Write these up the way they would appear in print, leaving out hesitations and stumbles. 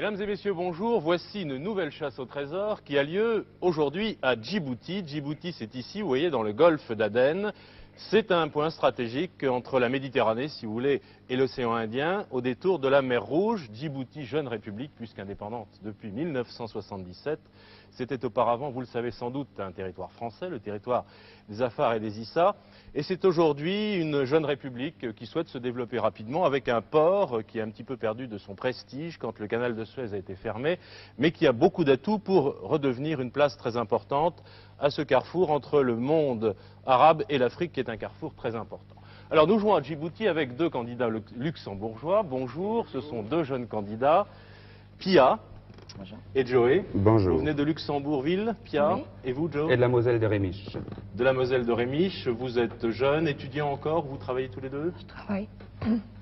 Mesdames et messieurs, bonjour. Voici une nouvelle chasse au trésor qui a lieu aujourd'hui à Djibouti. Djibouti, c'est ici, vous voyez, dans le golfe d'Aden. C'est un point stratégique entre la Méditerranée, si vous voulez, et l'océan Indien, au détour de la mer Rouge. Djibouti, jeune république, puisqu'indépendante depuis 1977. C'était auparavant, vous le savez sans doute, un territoire français, le territoire des Afars et des Issa. Et c'est aujourd'hui une jeune république qui souhaite se développer rapidement avec un port qui a un petit peu perdu de son prestige quand le canal de Suez a été fermé, mais qui a beaucoup d'atouts pour redevenir une place très importante à ce carrefour entre le monde arabe et l'Afrique, qui est un carrefour très important. Alors nous jouons à Djibouti avec deux candidats luxembourgeois. Bonjour, ce sont deux jeunes candidats, Pia et Joey. Bonjour. Vous venez de Luxembourgville, Pia, Oui. Et vous, Joe? Et de la Moselle de Rémiche. De la Moselle de Rémiche. Vous êtes jeune, étudiant encore, vous travaillez tous les deux? Je travaille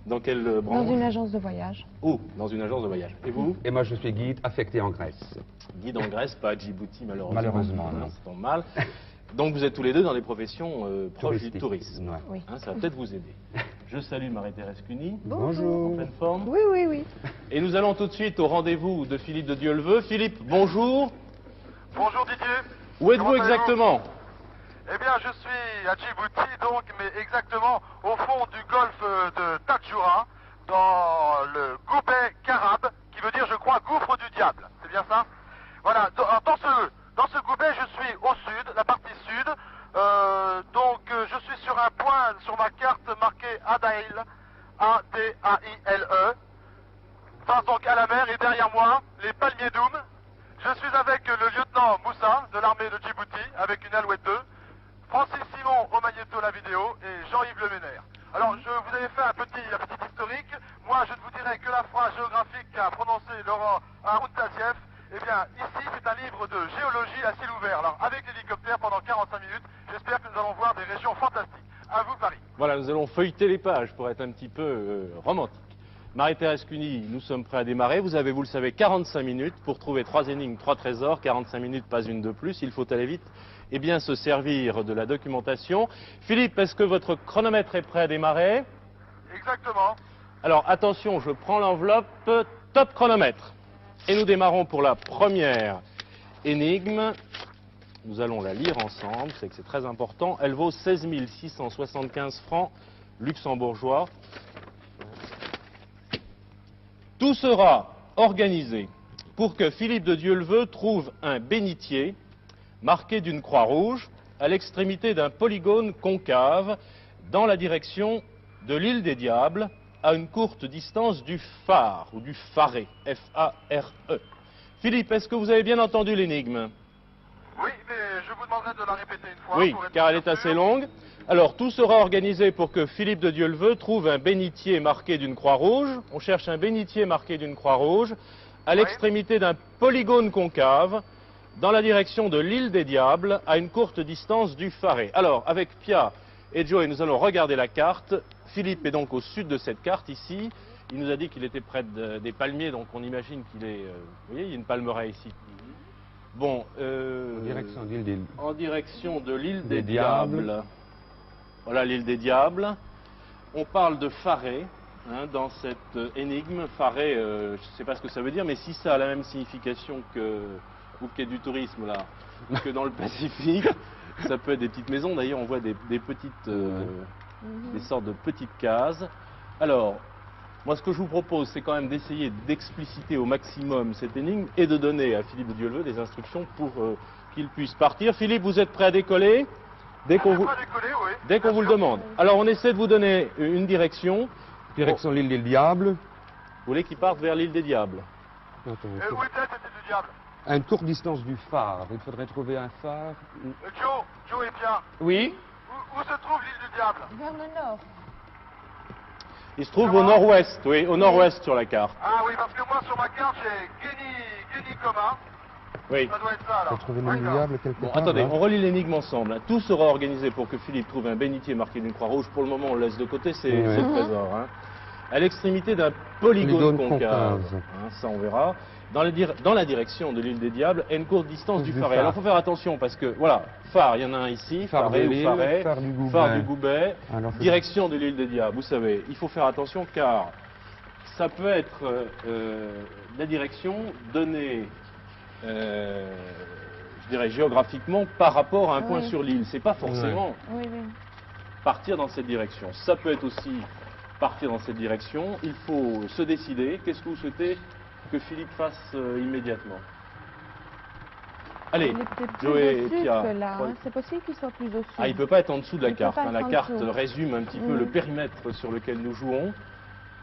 Dans quelle branche? dans une agence de voyage. Oh, dans une agence de voyage. Et vous? Et moi, je suis guide affecté en Grèce. Guide en Grèce, pas à Djibouti malheureusement. Malheureusement, non. Ça tombe mal. Donc vous êtes tous les deux dans des professions proches du Touristique. tourisme. Ouais. Oui. Hein, ça va peut-être vous aider. Je salue Marie-Thérèse Cuny, en Bonjour. pleine forme. Oui, oui, oui. Et nous allons tout de suite au rendez-vous de Philippe de Dieuleveux. Philippe, bonjour. Bonjour Didier. Où êtes-vous Comment allez-vous? exactement? Eh bien, je suis à Djibouti, donc, mais exactement au fond du golfe de Tadjoura, dans le Goubet Karab, qui veut dire, je crois, gouffre du diable. C'est bien ça? Voilà. Dans ce goubet, je suis au sud, la partie sud. Je suis sur un point sur ma carte marqué Adail, A-D-A-I-L-E, face donc à la mer, et derrière moi, les palmiers d'Oum. Je suis avec le lieutenant Moussa de l'armée de Djibouti, avec une Alouette 2, Francis Simon au magnéto la vidéo et Jean-Yves Leménaire. Alors, je vous avais fait un petit historique. Moi, je ne vous dirai que la phrase géographique qu'a prononcée Laurent Aruntaziev. Eh bien, ici, c'est un livre de géologie à ciel ouvert. Alors, avec l'hélicoptère pendant 45 minutes, j'espère que nous allons voir des régions fantastiques. À vous, Paris. Voilà, nous allons feuilleter les pages pour être un petit peu romantique. Marie-Thérèse Cuny, nous sommes prêts à démarrer. Vous avez, vous le savez, 45 minutes pour trouver 3 énigmes, 3 trésors. 45 minutes, pas une de plus. Il faut aller vite et bien se servir de la documentation. Philippe, est-ce que votre chronomètre est prêt à démarrer? Exactement. Alors, attention, je prends l'enveloppe. Top chronomètre. Et nous démarrons pour la première énigme. Nous allons la lire ensemble, c'est que c'est très important. Elle vaut 16 675 francs luxembourgeois. Tout sera organisé pour que Philippe de Dieuleveux trouve un bénitier marqué d'une croix rouge à l'extrémité d'un polygone concave dans la direction de l'île des Diables, à une courte distance du phare, ou du pharé, F-A-R-E. Philippe, est-ce que vous avez bien entendu l'énigme? Oui, mais je vous demanderai de la répéter une fois. Oui, pour être car elle est sûr. assez longue. Alors, tout sera organisé pour que Philippe de Dieuleveux trouve un bénitier marqué d'une croix rouge. On cherche un bénitier marqué d'une croix rouge à l'extrémité d'un polygone concave dans la direction de l'île des Diables, à une courte distance du pharé. Alors, avec Pia et Joey, nous allons regarder la carte. Philippe est donc au sud de cette carte, ici. Il nous a dit qu'il était près des palmiers, donc on imagine qu'il est... vous voyez, il y a une palmeraie ici. Bon, En direction de l'île des... en direction de l'île des Des Diables. Diables. Voilà l'île des Diables. On parle de pharé hein, dans cette énigme. Pharé, je ne sais pas ce que ça veut dire, mais si ça a la même signification que vous qui êtes du tourisme là, que dans le Pacifique, ça peut être des petites maisons. D'ailleurs, on voit des petites, des sortes de petites cases. Alors, moi, ce que je vous propose, c'est quand même d'essayer d'expliciter au maximum cette énigme et de donner à Philippe de Dieuleveux des instructions pour qu'il puisse partir. Philippe, vous êtes prêt à décoller? Dès qu'on vous, Pas décoller, oui. dès qu'on vous le demande. Alors, on essaie de vous donner une direction. Direction de l'île des Diables. Vous voulez qu'il parte vers l'île des Diables? Attends, Oui, peut-être c'était du diable. à une courte distance du phare. Il faudrait trouver un phare. Joe et Pierre, Oui. où se trouve l'île du diable? Vers le nord. Il se trouve au nord-ouest, oui, au nord-ouest sur la carte. Ah oui, parce que moi sur ma carte j'ai Guéni Coma. Oui. Ça doit être ça alors. Faut trouver l'île du diable quelque Bon, part. attendez, là. on relit l'énigme ensemble. Tout sera organisé pour que Philippe trouve un bénitier marqué d'une croix rouge. Pour le moment, on le laisse de côté, c'est Oui. le trésor. Hein. À l'extrémité d'un polygone Polygone concave. concave. Hein, ça, on verra. Dans la direction de l'île des Diables, à une courte distance du Du Pharé. phare. Alors, il faut faire attention parce que, voilà, phare, il y en a un ici, Phare Pharé de ou l'île, Pharé, phare du Goubet. phare du Goubet, Alors, faut- direction de l'île des Diables. Vous savez, il faut faire attention car ça peut être la direction donnée, je dirais géographiquement, par rapport à un point sur l'île. C'est pas forcément partir dans cette direction. Ça peut être aussi partir dans cette direction. Il faut se décider. Qu'est-ce que vous souhaitez que Philippe fasse immédiatement? Allez, Joey et Pia. C'est possible qu'il soit plus au sud. Ah, il ne peut pas être en dessous de la carte. La carte dessous. résume un petit peu le périmètre sur lequel nous jouons.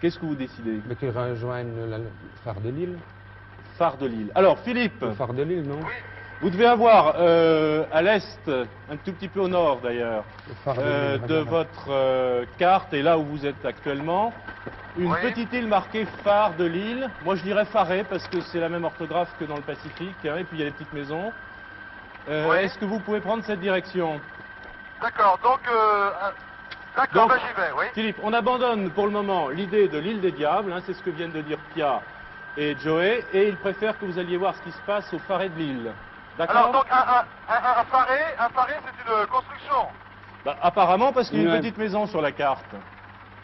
Qu'est-ce que vous décidez? Mais qu'il rejoigne le phare de l'île. Phare de l'île. Alors, Philippe, Le phare de l'île, non? vous devez avoir à l'est, un tout petit peu au nord d'ailleurs, Le phare de l'île. de votre carte, et là où vous êtes actuellement, une petite île marquée phare de l'île. Moi, je dirais Faré, parce que c'est la même orthographe que dans le Pacifique, hein, et puis il y a les petites maisons. Est-ce que vous pouvez prendre cette direction? D'accord, donc... D'accord, ben j'y vais, oui. Philippe, on abandonne pour le moment l'idée de l'île des Diables, hein, c'est ce que viennent de dire Pia et Joey, et ils préfèrent que vous alliez voir ce qui se passe au Faré de l'île. Alors D'accord? donc un faré c'est une construction. Bah, apparemment, parce qu'il y a une Ouais. petite maison sur la carte.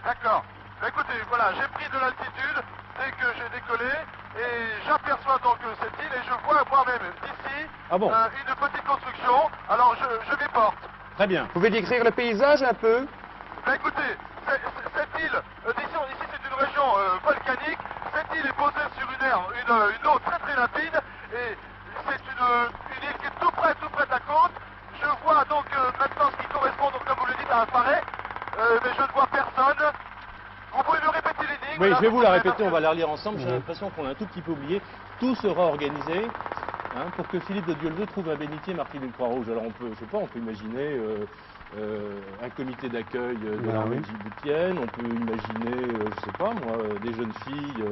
D'accord. Écoutez, voilà, j'ai pris de l'altitude dès que j'ai décollé et j'aperçois donc cette île et je vois moi-même d'ici une petite construction. Alors je m'y porte. Très bien. Vous pouvez décrire le paysage un peu? Ben, écoutez, cette île, ici c'est une région volcanique. Cette île est posée sur une eau très très limpide et c'est une île qui est tout près de la côte. Je vois donc maintenant ce qui correspond, donc, comme vous le dites, à un faré, mais je ne vois personne. Vous pouvez me répéter l'énigme? Oui, là, je vais vous la répéter, on parce va que- la relire ensemble. J'ai l'impression qu'on a un tout petit peu oublié. Tout sera organisé pour que Philippe de Dieuleveux trouve un bénitier marqué d'une Croix-Rouge. Alors on peut, je sais pas, on peut imaginer un comité d'accueil de l'armée djiboutienne, on peut imaginer, je sais pas moi, des jeunes filles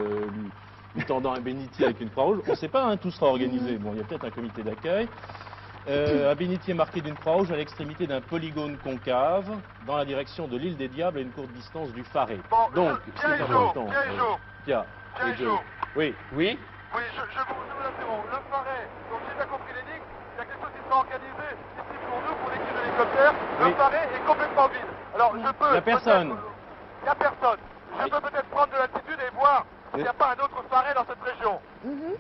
lui tendant un bénitier avec une Croix-Rouge. On ne sait pas, hein, tout sera organisé. Bon, il y a peut-être un comité d'accueil. Un bénitier marqué d'une Croix-Rouge à l'extrémité d'un polygone concave dans la direction de l'île des Diables à une courte distance du Faré. Bon, Donc, Pierre c'est et Jo, important. Pierre et Jo. Pierre Pierre et et Jo. Jo. Oui. Oui. Oui, je vous interromps. Le faré, donc j'ai bien compris l'énigme, il y a quelque chose qui sera organisé ici pour nous, pour l'équipe de l'hélicoptère. Le Oui. faré est complètement vide. Alors je peux... Il n'y a personne. Il n'y a personne. Je peux peut-être prendre de l'altitude et voir s'il n'y a pas un autre faré dans cette région.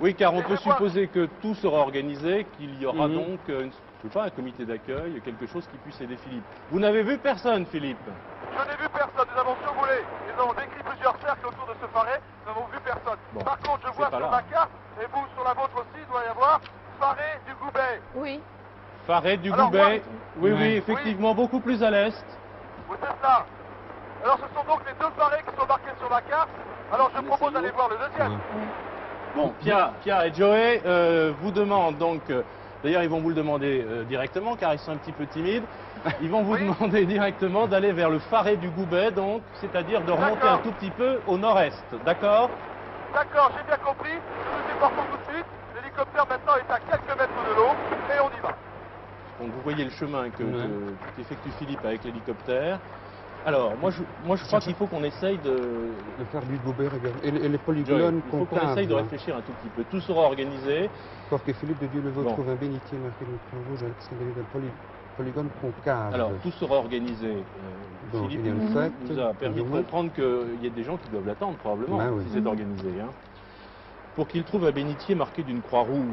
Oui, car on Et peut je vois- supposer que tout sera organisé, qu'il y aura donc, je sais pas, un comité d'accueil, quelque chose qui puisse aider Philippe. Vous n'avez vu personne, Philippe? Je n'ai vu personne. Nous avons survolé. Nous avons décrit plusieurs cercles autour de ce faré. Nous n'avons vu personne. Bon, Par contre, je c'est vois pas sur là. ma carte, et vous sur la vôtre aussi, il doit y avoir faré du Goubet. Oui. Faré du Alors, Goubet. Oui, Ouais. oui, effectivement, beaucoup plus à l'est. Oui, c'est ça. Alors, ce sont donc les deux farés qui sont marqués sur la carte. Alors, je propose d'aller voir le deuxième. Bon, Pia et Joey vous demandent donc, d'ailleurs ils vont vous le demander directement car ils sont un petit peu timides, ils vont vous demander directement d'aller vers le Faré du Goubet, donc, c'est-à-dire de remonter D'accord. un tout petit peu au nord-est, d'accord? D'accord, j'ai bien compris. Nous déportons tout de suite. L'hélicoptère maintenant est à quelques mètres de l'eau et on y va. Donc vous voyez le chemin qu'effectue Philippe avec l'hélicoptère. Alors, moi je crois qu'il faut qu'on essaye de... Le phare du Goubet, regarde. Et les Joey, polygones il faut qu'on essaye de réfléchir un tout petit peu. Tout sera organisé. Pour que Philippe de Dieuleveux Bon. trouve un bénitier marqué d'une Croix-Rouge à l'extrémité d'un polygone concave. Alors, tout sera organisé. Donc, Philippe il y a une fête, nous a permis de comprendre qu'il y a des gens qui doivent l'attendre, probablement, Ben oui. si c'est organisé. Hein. Pour qu'il trouve un bénitier marqué d'une croix rouge.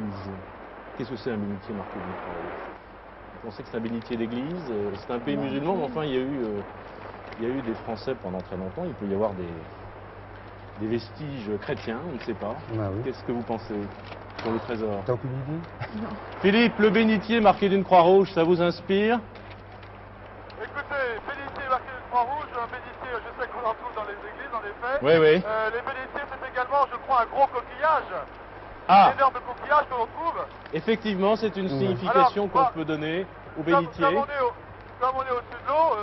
Qu'est-ce que c'est un bénitier marqué d'une croix rouge? On sait que c'est un bénitier d'église. C'est un pays musulman, mais enfin, il y a eu des Français pendant très longtemps. Il peut y avoir des vestiges chrétiens, on ne sait pas. Ah oui. Qu'est-ce que vous pensez sur le trésor? T'as aucune idée? Philippe, le bénitier marqué d'une croix rouge, ça vous inspire? Écoutez, bénitier marqué d'une croix rouge, un bénitier, je sais qu'on en trouve dans les églises, en effet. Oui, oui. Les bénitiers, c'est également, je crois, un gros coquillage. Ah, Un énorme coquillage que l'on trouve. effectivement, c'est une signification Alors, qu'on moi, peut donner au Comme bénitier. on est au-dessus de l'eau,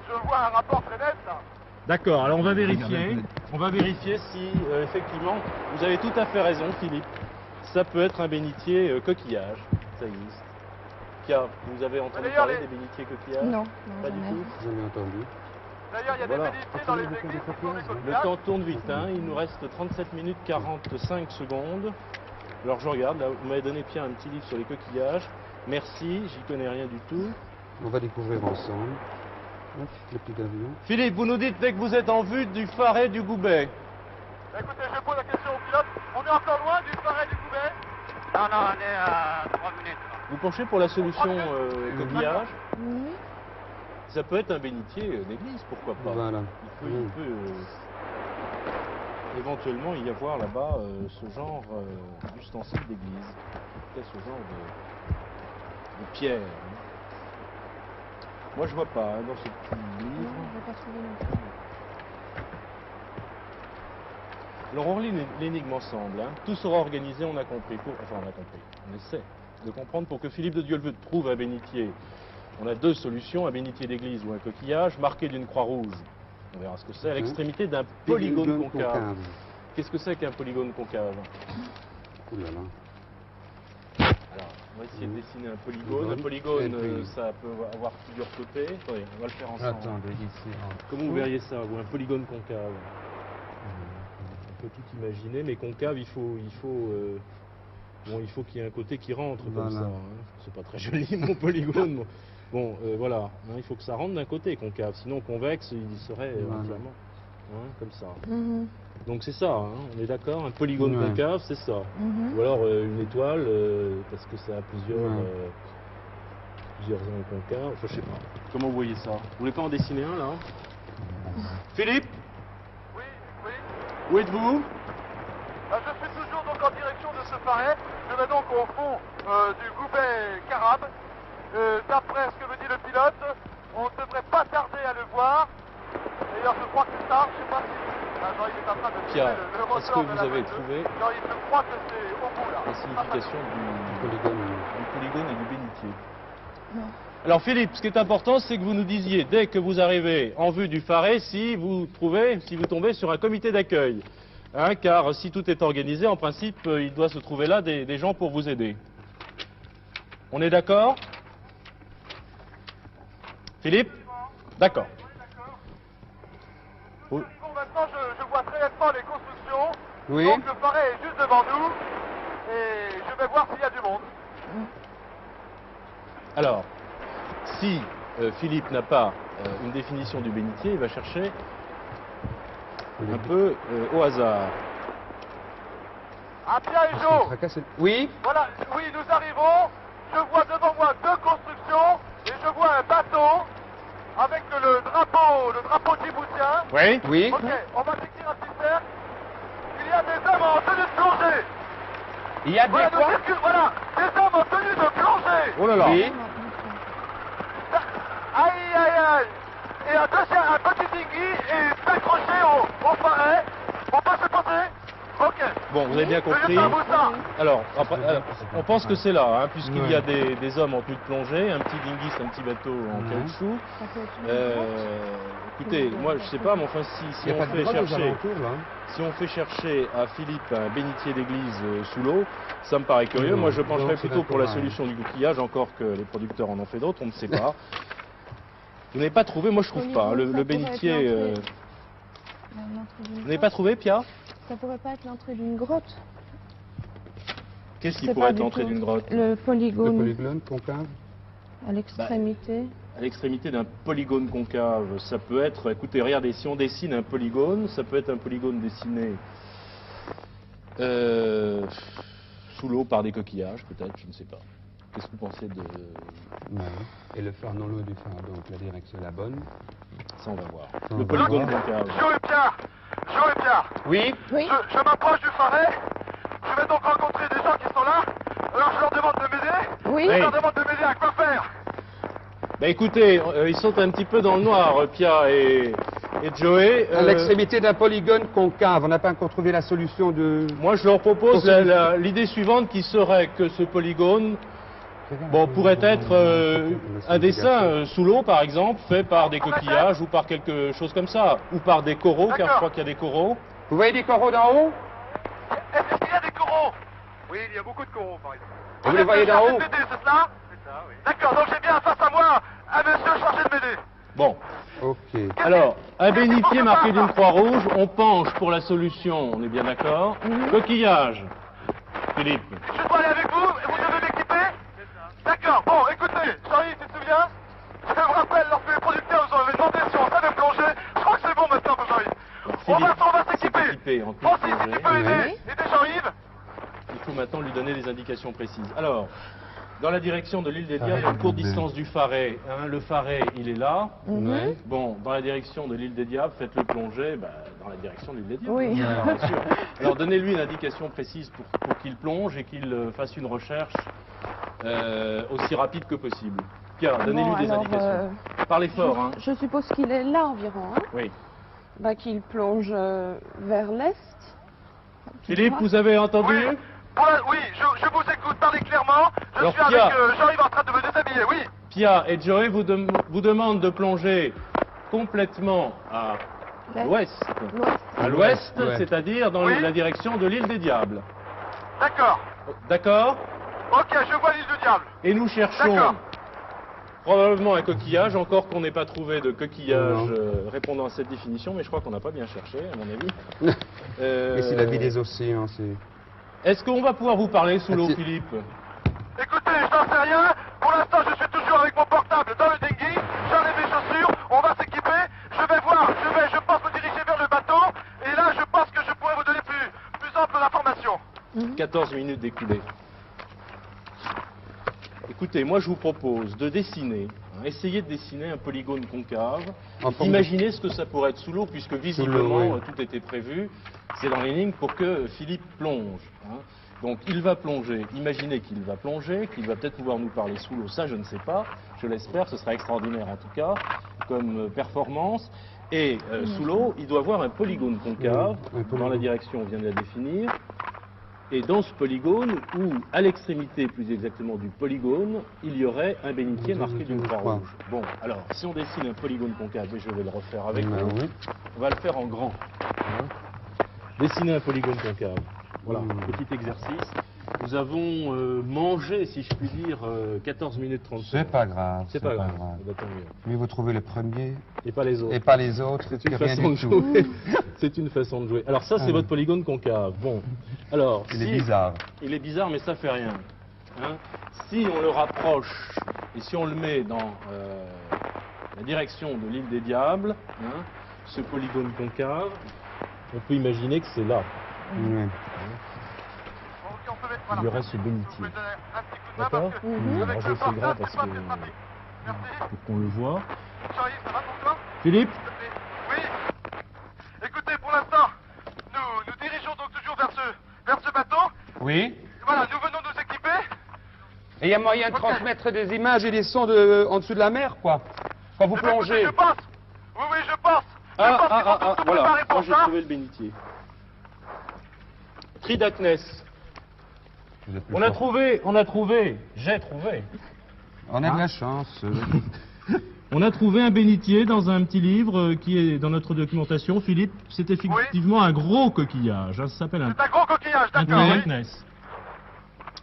je vois un rapport très net, là. D'accord, alors on va vérifier. On va vérifier si, effectivement, vous avez tout à fait raison, Philippe. Ça peut être un bénitier coquillage. Ça existe. Pia, vous avez entendu d'ailleurs, parler les- des bénitiers coquillages? Non, Pas du jamais. tout. Jamais entendu. D'ailleurs, il y a Voilà. des bénitiers dans les églises qui sont des Le coquillages. temps tourne vite, hein. Il nous reste 37 minutes 45 secondes. Alors je regarde, là, vous m'avez donné Pierre un petit livre sur les coquillages. Merci, j'y connais rien du tout. On va découvrir ensemble. Hop, le petit avion. Philippe, vous nous dites dès que vous êtes en vue du Faré du Goubet. Écoutez, je pose la question au pilote. On est encore loin du Phare du Gouvet? Non, non, on est à 3 minutes. Vous penchez pour la solution coquillage. Oui. Ça peut être un bénitier d'église, pourquoi pas. Voilà. Il peut éventuellement y avoir là-bas ce genre d'ustensile d'église. En tout cas, ce genre de pierre. Moi, je vois pas hein, dans ce petit Non, livre. je vais pas trouver non plus. Alors, on relit l'énigme ensemble. Hein. Tout sera organisé, on a compris. Enfin, on a compris. On essaie de comprendre pour que Philippe de Dieuleveux trouve un bénitier. On a deux solutions, un bénitier d'église ou un coquillage marqué d'une croix rouge. On verra ce que c'est, à l'extrémité d'un polygone concave. Qu'est-ce que c'est qu'un polygone concave? Ouh là là. Alors, on va essayer de dessiner un polygone. Un polygone, ça peut avoir plusieurs côtés. Attendez, on va le faire ensemble. Attendez, ici. Comment vous verriez ça, vous, un polygone concave? On peut tout imaginer, mais concave, il faut qu'il y ait un côté qui rentre comme Voilà. ça. Hein. C'est pas très joli, mon polygone. Moi. Bon, voilà, hein, il faut que ça rentre d'un côté concave, sinon convexe, il serait Voilà. éventuellement comme ça. Mhm. Donc c'est ça, hein, on est d'accord, un polygone Ouais. concave, c'est ça. Mhm. Ou alors une étoile, parce que ça a plusieurs angles concaves, enfin je sais pas. Comment vous voyez ça? Vous voulez pas en dessiner un là? Philippe, Oui, oui. où êtes-vous? Je suis toujours donc en direction de ce Phare. Je vais donc au fond du Gouvet Carabe. D'après ce que me dit le pilote, on ne devrait pas tarder à le voir. D'ailleurs, je crois que c'est tard. Je ne sais pas si Jean-Yves est en train de Pierre, tirer le est-ce ressort que de vous la avez voiture. trouvé Jean-Yves, je crois que c'est au bout là. la signification du polygone et du bénitier? Non. Alors Philippe, ce qui est important, c'est que vous nous disiez, dès que vous arrivez en vue du Phare, si vous tombez sur un comité d'accueil. Hein, car si tout est organisé, en principe, il doit se trouver là des gens pour vous aider. On est d'accord? Philippe? D'accord. Oui. Bon, maintenant, je vois très nettement les constructions. Oui. Donc le Phare est juste devant nous. Et je vais voir s'il y a du monde. Alors, si Philippe n'a pas une définition du bénitier, il va chercher un peu au hasard. Ah, Pierre et Jo, Oui. voilà, oui, nous arrivons. Je vois devant moi deux constructions et je vois un bateau avec le drapeau djiboutien. Oui? Oui. Ok, on va décrire un petit cercle. Il y a des hommes en tenue de plongée. Il y a Voilà, des nous quoi? circulons, voilà, des hommes en tenue de plongée. Oh là là! Oui. Aïe, aïe, aïe. Et un petit dinghy est accroché au Phare. On peut se poser? Ok. Bon, vous avez bien Le compris. lieutenant Moussa. Alors, on pense que c'est là, hein, puisqu'il y a Ouais. des hommes en tenue de plongée, un petit dinghy, c'est un petit bateau en caoutchouc. Ça peut être une grotte. Écoutez, moi je sais pas, mais enfin Il si n'y a on pas de fait grotte aux chercher, alentours, là. si on fait chercher à Philippe un bénitier d'église sous l'eau, ça me paraît curieux. Non, Moi je pencherais donc c'est plutôt pour la d'accord, solution du coquillage, encore que les producteurs en ont fait d'autres, on ne sait pas. Vous n'avez pas trouvé, moi je trouve Au pas, hein, niveau, ça le pourrait bénitier. être l'entrée. L'entrée d'une Vous n'avez grotte. pas trouvé, Pia? Ça pourrait pas être l'entrée d'une grotte. Qu'est-ce qui C'est pourrait pas être du l'entrée tout. d'une grotte? Le Le polygone polygone concave. à l'extrémité. À l'extrémité d'un polygone concave, ça peut être, écoutez, regardez, si on dessine un polygone, ça peut être un polygone dessiné sous l'eau par des coquillages, peut-être, je ne sais pas. Qu'est-ce que vous pensez de... Ouais. Et le phare non loin du phare, donc la direction est la bonne. Ça, on va voir. On Le va polygone voir. concave. Jo et Pierre. Jo et Pierre. Oui. Oui. Je m'approche du Phare. Je vais donc rencontrer des gens qui sont là. Alors je leur demande de m'aider. Oui. Je leur demande de m'aider à quoi faire. Bah écoutez, ils sont un petit peu dans le noir, Pia et Joey. À l'extrémité d'un polygone concave. On n'a pas encore trouvé la solution de... Moi, je leur propose l'idée suivante qui serait que ce polygone pourrait être un dessin sous l'eau, par exemple, fait par des coquillages ou par quelque chose comme ça, ou par des coraux, car je crois qu'il y a des coraux. Vous voyez des coraux d'en haut? Est-ce qu'il y a des coraux? Oui, il y a beaucoup de coraux, par exemple. Vous les voyez d'en haut? C'est ça? C'est ça, oui. D'accord, donc j'ai bien face à moi un monsieur chargé de m'aider. Bon, Ok. alors, un bénitier marqué d'une croix rouge, on penche pour la solution, on est bien d'accord? Coquillage. Philippe. Je dois aller avec vous et vous devez m'équiper? D'accord, bon, écoutez, Jean-Yves, tu te souviens? Je me rappelle, lorsque les producteurs nous avaient demandé si on savait plonger. Je crois que c'est bon maintenant pour Jean-Yves. On va s'équiper. équipé en tenue de Francis, si plongée. tu peux aider Jean-Yves. Il faut maintenant lui donner des indications précises. Alors, dans la direction de l'île des Diables, il y a une courte distance du Faret. Hein, le Faret, il est là. Ouais. Bon, dans la direction de l'île des Diables, faites-le plonger dans la direction de l'île des Diables. Oui. Bien sûr. Alors, donnez-lui une indication précise pour qu'il plonge et qu'il fasse une recherche aussi rapide que possible. Pierre, donnez-lui Bon, des alors, indications. Parlez fort, hein. Je suppose qu'il est là environ, hein. Oui. Bah, qu'il plonge vers l'est. Philippe, vous avez entendu? Oui. Oui, je vous écoute, parlez clairement. Je Alors, suis Pia. avec Jean-Yves en train de me déshabiller, oui. Pia et Joey vous demandent de plonger complètement à l'ouest. L'ouest. À l'ouest, Ouais. c'est-à-dire dans Oui. la direction de l'île des Diables. D'accord. D'accord? Ok, je vois l'île du diable. Et nous cherchons D'accord. probablement un coquillage, encore qu'on n'ait pas trouvé de coquillage Non. répondant à cette définition, mais je crois qu'on n'a pas bien cherché, à mon avis. Et c'est la vie des océans, c'est... Est-ce qu'on va pouvoir vous parler sous l'eau, Merci. Philippe? Écoutez, je n'en sais rien. Pour l'instant, je suis toujours avec mon portable dans le dinghy. J'enlève mes chaussures, on va s'équiper. Je vais voir, je pense me diriger vers le bateau. Et là, je pense que je pourrais vous donner plus ample d'informations. 14 minutes d'écoulées. Écoutez, moi je vous propose de dessiner, essayez de dessiner un polygone concave, En forme imaginez ce que ça pourrait être sous l'eau, puisque visiblement oui. tout était prévu, c'est dans les lignes pour que Philippe plonge. Hein. Donc il va plonger, imaginez qu'il va plonger, qu'il va peut-être pouvoir nous parler sous l'eau, ça je ne sais pas, je l'espère, ce sera extraordinaire en tout cas, comme performance. Et sous l'eau, il doit avoir un polygone concave, Oui, un polygone. dans la direction, on vient de la définir. Et dans ce polygone, ou à l'extrémité plus exactement du polygone, il y aurait un bénitier marqué d'une croix rouge. Bon, alors, si on dessine un polygone concave, et je vais le refaire avec vous, oui. on va le faire en grand. Hein. Dessiner un polygone concave. Voilà, petit exercice. Nous avons mangé, si je puis dire, 14 minutes 30 C'est pas grave. C'est pas grave. Bah, tant mieux. Mais vous trouvez le premier Et pas les autres. et pas les autres, C'est une que rien façon de du tout. jouer. C'est une façon de jouer. Alors ça, c'est Ah. votre polygone concave. Bon, alors... Il est bizarre. Il est bizarre, mais ça fait rien. Hein. Si on le rapproche et si on le met dans la direction de l'île des Diables, hein, ce polygone concave, on peut imaginer que c'est là. Oui. Ok, on peut mettre, Il y aurait ce Vous bénitier. pouvez donner un petit coup de main D'accord parce que Alors avec je le fais grand portable, parce c'est pas que très pratique. Merci. pour qu'on le voit. Jean-Yves, ça va pour toi? Philippe, S'il te plaît. Oui. Écoutez, pour l'instant, nous dirigeons donc toujours vers ce bateau. Oui. Voilà, nous venons nous équiper. Et il y a moyen de Ok. transmettre des images et des sons en dessous de la mer, quoi. Quand vous Eh ben, écoutez, plongez. je pense. Oui, je pense. Je pense qu'il faut tous se voilà, préparer moi pour j'ai ça. trouvé le bénitier. Tridacnès. Vous êtes plus On a fort. trouvé, j'ai trouvé. On a de la chance. On a trouvé un bénitier dans un petit livre qui est dans notre documentation. Philippe, c'est effectivement un gros coquillage. hein, Ça s'appelle un C'est un gros coquillage, un d'accord. Oui. Tridacnès.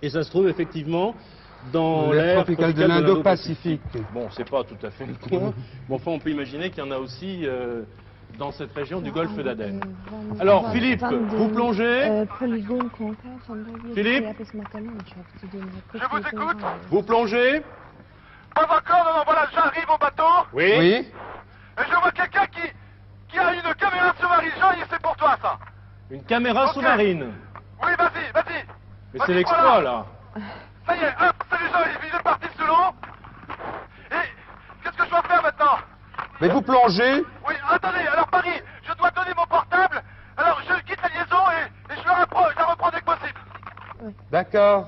Et ça se trouve effectivement dans L'air l'air tropical de tropical l'Indo-Pacifique. Bon, c'est pas tout à fait le coin. Mais enfin, on peut imaginer qu'il y en a aussi dans cette région du golfe d'Aden. Alors, Philippe, vous plongez Polygone concave van der Wiel, Philippe Creapis Macalandschaft, die den Je vous écoute. Vous plongez Pas encore, non, voilà, j'arrive au bateau. Oui. Et je vois quelqu'un qui a une caméra sous-marine. Jean-Yves, c'est pour toi, ça. Une caméra Ok. sous-marine. Oui, vas-y. Mais Vas-y, c'est l'exploit, voilà. là. Ça y est, hop, salut Jean-Yves, il est parti sous l'eau. Et qu'est-ce que je dois faire maintenant? Mais vous plongez. Oui, attendez, alors Paris, je dois donner mon portable. Alors je quitte la liaison et je la reprends dès que possible. D'accord.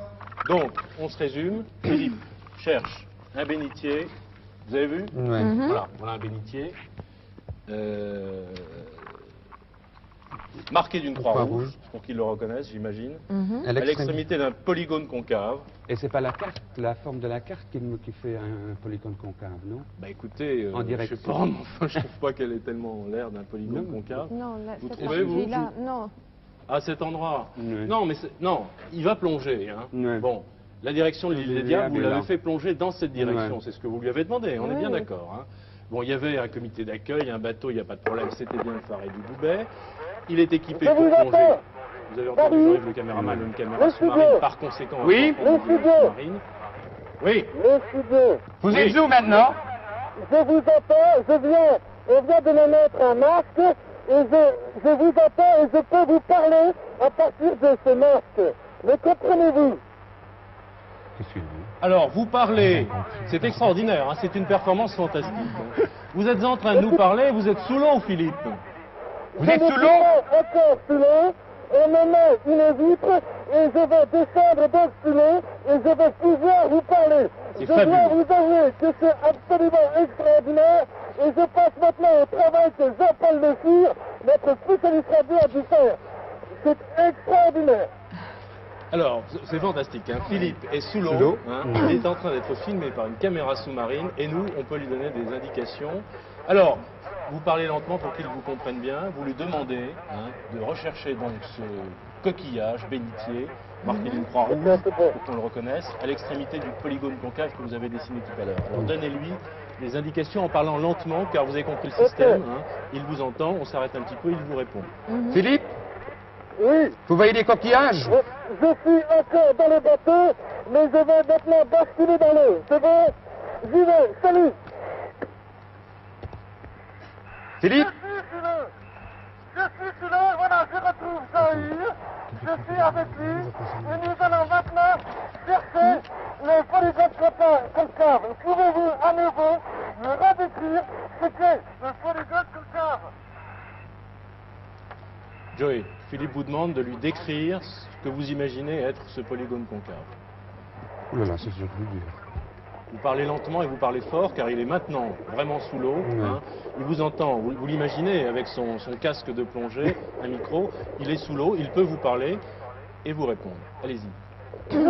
Donc, on se résume. Philippe cherche un bénitier. Vous avez vu Ouais. Voilà un bénitier. Marqué d'une croix Croix rouge, rouge. pour qu'ils le reconnaissent, j'imagine. Mhm. À À l'extrémité. l'extrémité d'un polygone concave. Et c'est pas la carte, la forme de la carte qui fait un polygone concave, non? Bah écoutez, En je direction. sais pas, mais enfin, je trouve pas qu'elle ait tellement l'air d'un polygone Non. concave. Non, là, Vous cette trouvez, vous partie-là, non. À cet endroit Ouais. Non, mais non, il va plonger. Hein. Ouais. Bon, la direction de l'île des L'île des Diables, vous Diables est l'avez là. fait plonger dans cette direction. Ouais. C'est ce que vous lui avez demandé, on est Oui, bien oui. d'accord. Hein. Bon, il y avait un comité d'accueil, un bateau, il n'y a pas de problème, c'était bien le phare et du Boubet. Il est équipé pour plonger. Vous avez entendu Jean-Yves, le caméraman, une caméra sous-marine, par conséquent, Oui. un sous-marine. Oui. Vous êtes où maintenant? Je vous entends, je viens on vient de me mettre un masque et je vous attends et je peux vous parler à partir de ce masque. Me comprenez-vous? Qu'est-ce qu'il dit? Alors, vous parlez, c'est extraordinaire, hein, c'est une performance fantastique. Vous êtes en train de nous parler, vous êtes sous l'eau, Philippe. Vous êtes sous l'eau? Encore sous l'eau. On me met une vitre et je vais descendre donc sous l'eau et je vais pouvoir vous parler. C'est Je dois fabuleux. vous avouer que c'est absolument extraordinaire et je passe maintenant au travail que Jean-Paul Le Fur, notre spécialiste radio, a dû faire. C'est extraordinaire. Alors, c'est fantastique, hein. Philippe est sous Sous l'eau, l'eau. hein. Il est en train d'être filmé par une caméra sous-marine et nous, on peut lui donner des indications. Alors, vous parlez lentement pour qu'il vous comprenne bien, vous lui demandez de rechercher donc ce coquillage bénitier, marqué d'une croix rouge, pour qu'on le reconnaisse, à l'extrémité du polygone concave que vous avez dessiné tout à l'heure. Alors donnez-lui des indications en parlant lentement, car vous avez compris le système, hein. Il vous entend, on s'arrête un petit peu, il vous répond. Philippe, Oui, vous voyez des coquillages? je suis encore dans le bateau, mais je vais maintenant basculer dans l'eau. C'est bon? J'y vais, salut! Philippe? Je suis sous l'eau, voilà, je retrouve Zahir, je suis avec lui, et nous allons maintenant chercher le polygone concave. Pouvez-vous à nouveau me redécrire ce qu'est le polygone concave? Joey, Philippe vous demande de lui décrire ce que vous imaginez être ce polygone concave. Oh là là, c'est sûr plus dur. Vous parlez lentement et vous parlez fort, car il est maintenant vraiment sous l'eau. Hein. Il vous entend, vous l'imaginez avec son casque de plongée, un micro. Il est sous l'eau, il peut vous parler et vous répondre. Allez-y.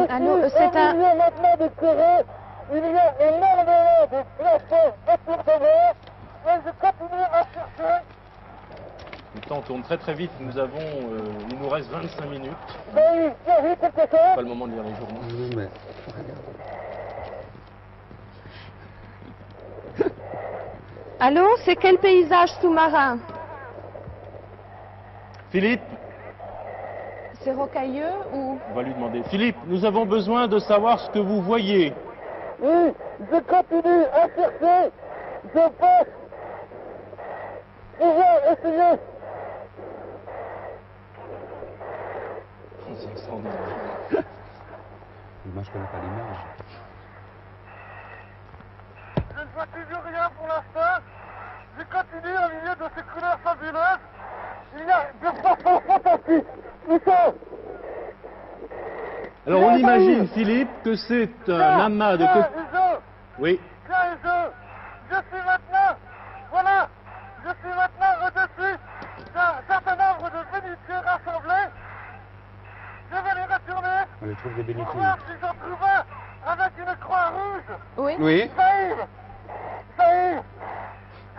Allô, c'est un... Il y a maintenant des coraux, il y a énormément de plafonds autour de moi, et je continue à chercher. Le temps tourne très très vite. Nous avons, il nous reste 25 minutes. Zahir, tu as vu quelque Pas chose? le moment de lire les journaux. Oui, mais... Allô, c'est quel paysage sous-marin? Philippe, C'est rocailleux ou... on va lui demander. Philippe, nous avons besoin de savoir ce que vous voyez. Oui, je continue à chercher. Je pense pouvoir essayer. C'est extraordinaire. Moi, je connais pas l'image. Je ne vois toujours rien pour l'instant. Je continue au milieu de ces couleurs fabuleuses. Il y a des poissons fantastiques. Putain. Alors on imagine, Philippe, que c'est un amas de... Oui. Tiens, je suis maintenant, voilà, je suis maintenant au-dessus d'un certain nombre de bénitiers rassemblés. Je vais les retourner On les trouve des pour bénitiers. voir si j'en trouve un avec une croix rouge. Oui. Oui. Zahir,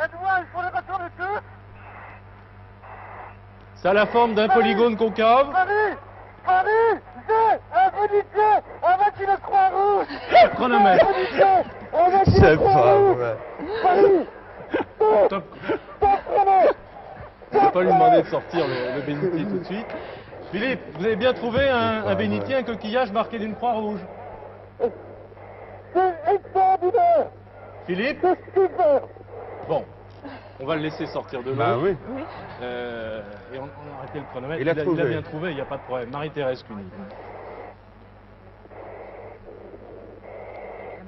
aide-moi, il faut les retourner tous. Ça a la forme d'un polygone concave. Paris, j'ai un bénitier avec une croix rouge. Chronomètre. Un bénitier avec une C'est croix pas rouge. vrai. Paris, Top. stop chrono. On ne va pas lui demander de sortir le bénitier tout de suite. Philippe, vous avez bien trouvé un bénitier, un coquillage marqué d'une croix rouge. C'est extraordinaire. Philippe, C'est super. bon, on va le laisser sortir de l'eau. Bah oui. Et on a arrêté le chronomètre. Il a trouvé. bien trouvé, il n'y a pas de problème. Marie-Thérèse Cuny.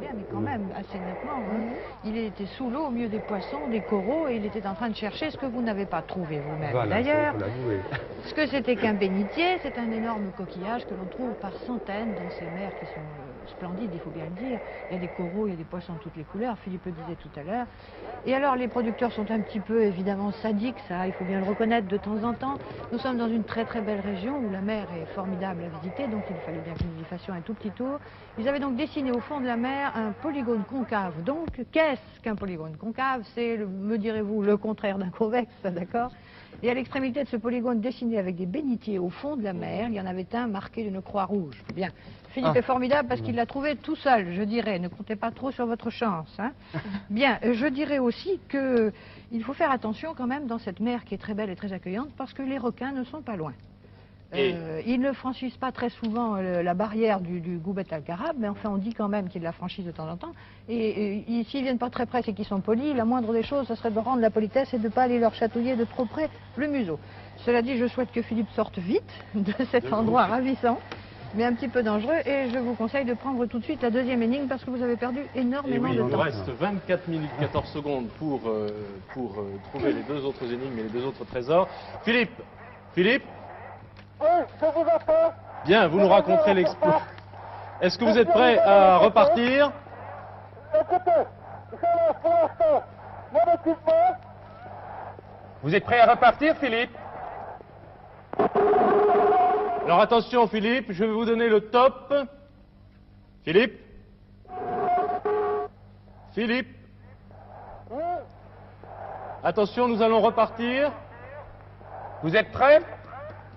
Bien, mais quand même, assez nettement. Hein. Il était sous l'eau, au milieu des poissons, des coraux, et il était en train de chercher ce que vous n'avez pas trouvé vous-même. Voilà, D'ailleurs, faut l'avouer. ce que c'était qu'un bénitier, c'est un énorme coquillage que l'on trouve par centaines dans ces mers qui sont splendides, il faut bien le dire. Il y a des coraux, il y a des poissons de toutes les couleurs, Philippe le disait tout à l'heure. Et alors, les producteurs sont un petit peu, évidemment, sadiques, ça, il faut bien le reconnaître de temps en temps. Nous sommes dans une très très belle région où la mer est formidable à visiter, donc il fallait bien que nous y fassions un tout petit tour. Ils avaient donc dessiné au fond de la mer un polygone concave. Donc, qu'est-ce qu'un polygone concave? C'est, me direz-vous, le contraire d'un convexe, d'accord? Et à l'extrémité de ce polygone dessiné avec des bénitiers au fond de la mer, il y en avait un marqué d'une croix rouge. Bien. Philippe est formidable parce qu'il l'a trouvé tout seul, je dirais. Ne comptez pas trop sur votre chance. Hein. Bien, je dirais aussi qu'il faut faire attention quand même dans cette mer qui est très belle et très accueillante parce que les requins ne sont pas loin. Ils ne franchissent pas très souvent la barrière du Goubet al-Karab, mais enfin on dit quand même qu'ils la franchissent de temps en temps. Et s'ils viennent pas très près, c'est qu'ils sont polis. La moindre des choses, ce serait de rendre la politesse et de ne pas aller leur chatouiller de trop près le museau. Cela dit, je souhaite que Philippe sorte vite de cet endroit ravissant, mais un petit peu dangereux. Et je vous conseille de prendre tout de suite la deuxième énigme parce que vous avez perdu Et énormément oui, de il nous temps. reste 24 minutes 14 secondes pour trouver les deux autres énigmes et les deux autres trésors. Philippe, Oui, je vous entends. bien, vous nous raconterez l'exploit. Est-ce que vous êtes prêt à repartir? Écoutez, je lance pour l'instant mon équipement. Vous êtes prêt à repartir, Philippe? Alors attention Philippe, je vais vous donner le top. Philippe, attention, nous allons repartir. Vous êtes prêt?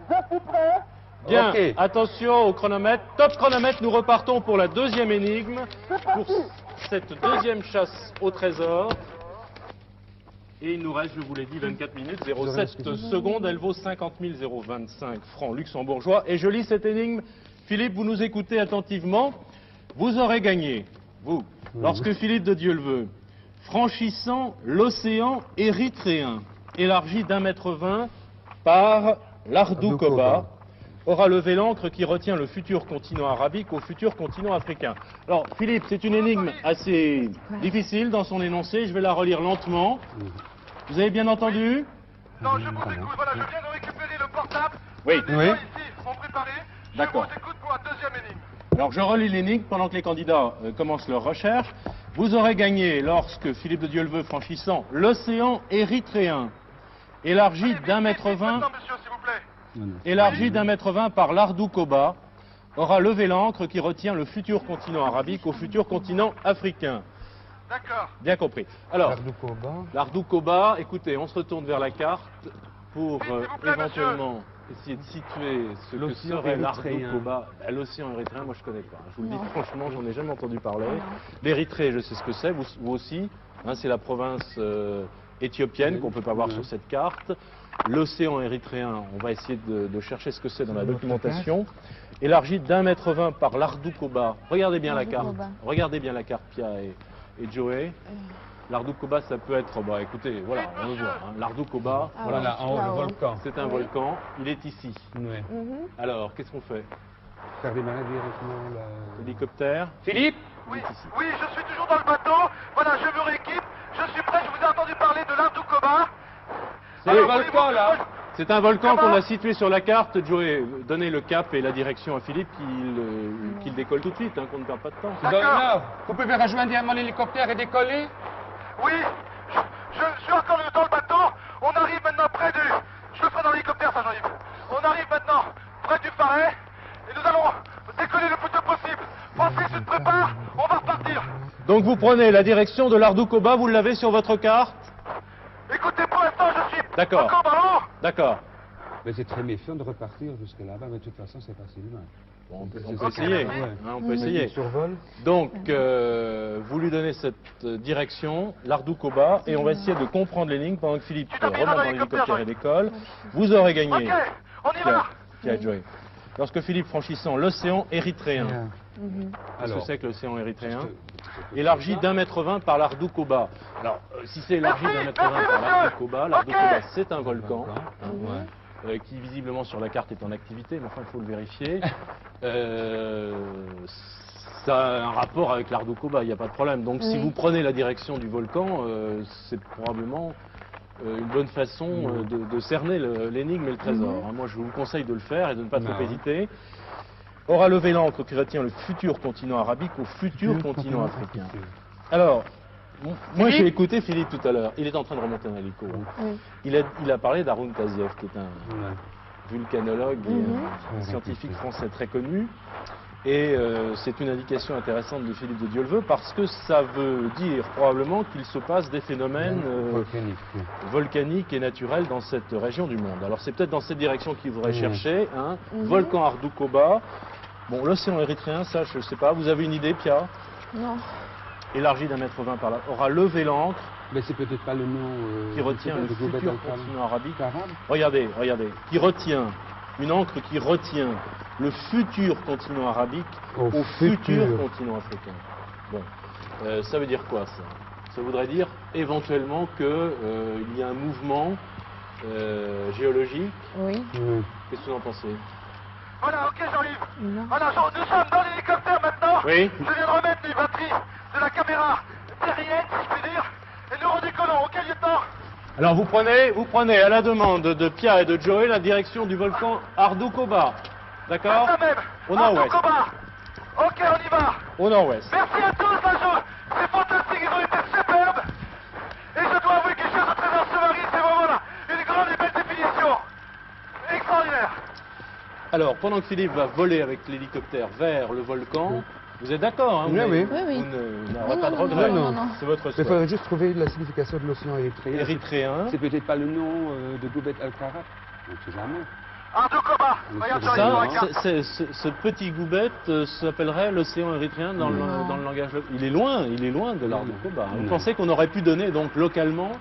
Je suis prêt. Bien, Ok. attention au chronomètre. Top chronomètre, nous repartons pour la deuxième énigme, pour cette deuxième chasse au trésor. Et il nous reste, je vous l'ai dit, 24 minutes 07 secondes. Elle vaut 50 025 francs luxembourgeois. Et je lis cette énigme. Philippe, vous nous écoutez attentivement. Vous aurez gagné, vous, lorsque Philippe de Dieu le veut, franchissant l'océan érythréen, élargi d'1,20 m par l'Ardoukoba, aura levé l'ancre qui retient le futur continent arabique au futur continent africain. Alors, Philippe, c'est une énigme assez difficile dans son énoncé. Je vais la relire lentement. Vous avez bien entendu? Non, je vous écoute. Voilà, je viens de récupérer le portable. Oui. Les gens ici sont préparés. Je D'accord. vous écoute pour la deuxième énigme. Alors, je relis l'énigme pendant que les candidats commencent leur recherche. Vous aurez gagné lorsque Philippe de Dieu le veut, franchissant l'océan érythréen, élargi d'1,20 m, Maintenant, monsieur, s'il vous plaît. élargi d'1,20 m par l'Ardoukoba, aura levé l'ancre qui retient le futur continent arabique au futur continent africain. D'accord. Bien compris. Alors, L'Ardoukoba. l'Ardoukoba, écoutez, on se retourne vers la carte pour s'il vous plaît, éventuellement essayer de situer ce que L'océan serait érythréen. l'Ardoukoba. Ben, l'océan érythréen, moi je connais pas. Je vous le dis franchement, j'en ai jamais entendu parler. L'Érythrée, je sais ce que c'est, vous aussi. Hein, c'est la province éthiopienne qu'on peut pas voir sur cette carte. L'océan érythréen, on va essayer de chercher ce que c'est dans la documentation. Élargi d'1,20 m par l'Ardoukoba. Regardez bien la carte. Regardez bien la carte, Pia et Joey. L'Ardoukoba, ça peut être, bah écoutez, voilà, on le voit. Hein. L'Ardoukoba, Ah voilà, ouais, Voilà, en haut, le là-haut. volcan. c'est un volcan. Il est ici. Ouais. Mhm. Alors, qu'est-ce qu'on fait? Faire démarrer directement la... Hélicoptère. Philippe? Oui, oui, je suis toujours dans le bateau. Voilà, je me rééquipe. Je suis prêt. Je vous ai entendu parler de l'Ardoukoba. C'est le volcan, là. C'est un volcan Comment qu'on a situé sur la carte. Joey, donnez le cap et la direction à Philippe qu'il décolle tout de suite, hein, qu'on ne perd pas de temps. Dans le nord. Vous pouvez rejoindre directement l'hélicoptère et décoller? Oui, je suis encore dans le bateau. On arrive maintenant près du... Je le ferai dans l'hélicoptère, ça, Jean-Yves. On arrive maintenant près du Faret. Et nous allons décoller le plus tôt possible. Francis, tu te prépares. On va repartir. Donc vous prenez la direction de l'Ardoukoba, vous l'avez sur votre carte? Écoutez, pour l'instant, je suis D'accord. encore dans l'eau. D'accord. Mais c'est très méfiant de repartir jusque là-bas, mais de toute façon, c'est facile. Bon, on peut Ok, essayer. merci. Hein, on peut essayer. Survol. Donc, vous lui donnez cette direction, l'Ardoukoba, et on va essayer de comprendre l'énigme pendant que Philippe Tu t'en iras remonte dans dans l'hélicoptère, l'hélicoptère et décolle. Vous aurez gagné. Ok, on y va. Pierre Joey. Lorsque Philippe franchissant l'océan érythréen, Mhm. qu'est-ce que Alors, c'est que l'océan érythréen? juste- Élargi d'1,20 m par l'Ardoukoba. Alors, si c'est élargi Merci, d'1,20 m par merci, l'Ardoukoba, monsieur. l'Ardoukoba Ok. c'est un volcan. hein, Ouais. qui visiblement sur la carte est en activité, mais enfin il faut le vérifier. Ça a un rapport avec l'Ardoukoba, il n'y a pas de problème. Donc si Oui. vous prenez la direction du volcan, c'est probablement une bonne façon de cerner l'énigme et le trésor. Hein, moi je vous conseille de le faire et de ne pas trop Non. hésiter. Aura levé l'ancre qui retient le futur continent arabique au futur continent africain. Alors, moi j'ai écouté Philippe tout à l'heure, il est en train de remonter un hélico. Oui. Il a parlé d'Arun Taziev, qui est un Ouais. vulcanologue et Mhm. un scientifique français très connu. Et c'est une indication intéressante de Philippe de Dieu le veut parce que ça veut dire probablement qu'il se passe des phénomènes Volcanique. Oui. volcaniques et naturels dans cette région du monde. Alors c'est peut-être dans cette direction qu'il faudrait Mhm. chercher. Hein. Mhm. Volcan Ardoukoba. Bon, l'océan érythréen, ça je ne sais pas. Vous avez une idée, Pia? Non. Élargi d'1,20 m par là. Aura levé l'ancre Mais c'est peut-être pas le nom qui retient le de Goubet futur al-Karab. continent arabique. Karab. Regardez, regardez. Qui retient une encre qui retient le futur continent arabique Au au futur futur. continent africain. Bon, ça veut dire quoi ça? Ça voudrait dire éventuellement qu'il y a un mouvement géologique. Oui. Oui. Qu'est-ce que vous en pensez? Voilà, ok Jean-Yves. Non. Voilà, nous sommes dans l'hélicoptère maintenant. Oui. Je viens de remettre les batteries de la caméra terrienne, si je puis dire. Et nous redécollons, ok lieutenant? Alors vous prenez à la demande de Pia et de Joey la direction du volcan Ardoukoba. D'accord? Ça même. Au nord-ouest. Ardoukoba. Ok, on y va. Au nord-ouest. Merci à tous, Major. C'est fantastique, ils ont été superbes. Et je dois avouer quelque chose au trésor sous-marin, c'est vraiment là. Une grande et belle définition. Extraordinaire. Alors, pendant que Philippe va voler avec l'hélicoptère vers le volcan, vous êtes d'accord, hein? Oui, oui. Oui, oui. Vous n'aurez Non, pas de non, regret. non, non. C'est votre Il souhait. faudrait juste trouver la signification de l'océan érythréen. Érythréen. C'est peut-être pas le nom de Goubet al-Karat. On ne sait jamais. Ardoukoba. Regarde Ça, Jean-Yves, Ça, regarde. ce petit goubet s'appellerait l'océan érythréen dans le langage local. Il est loin de l'Ardoukoba. Vous Non. pensez qu'on aurait pu donner donc localement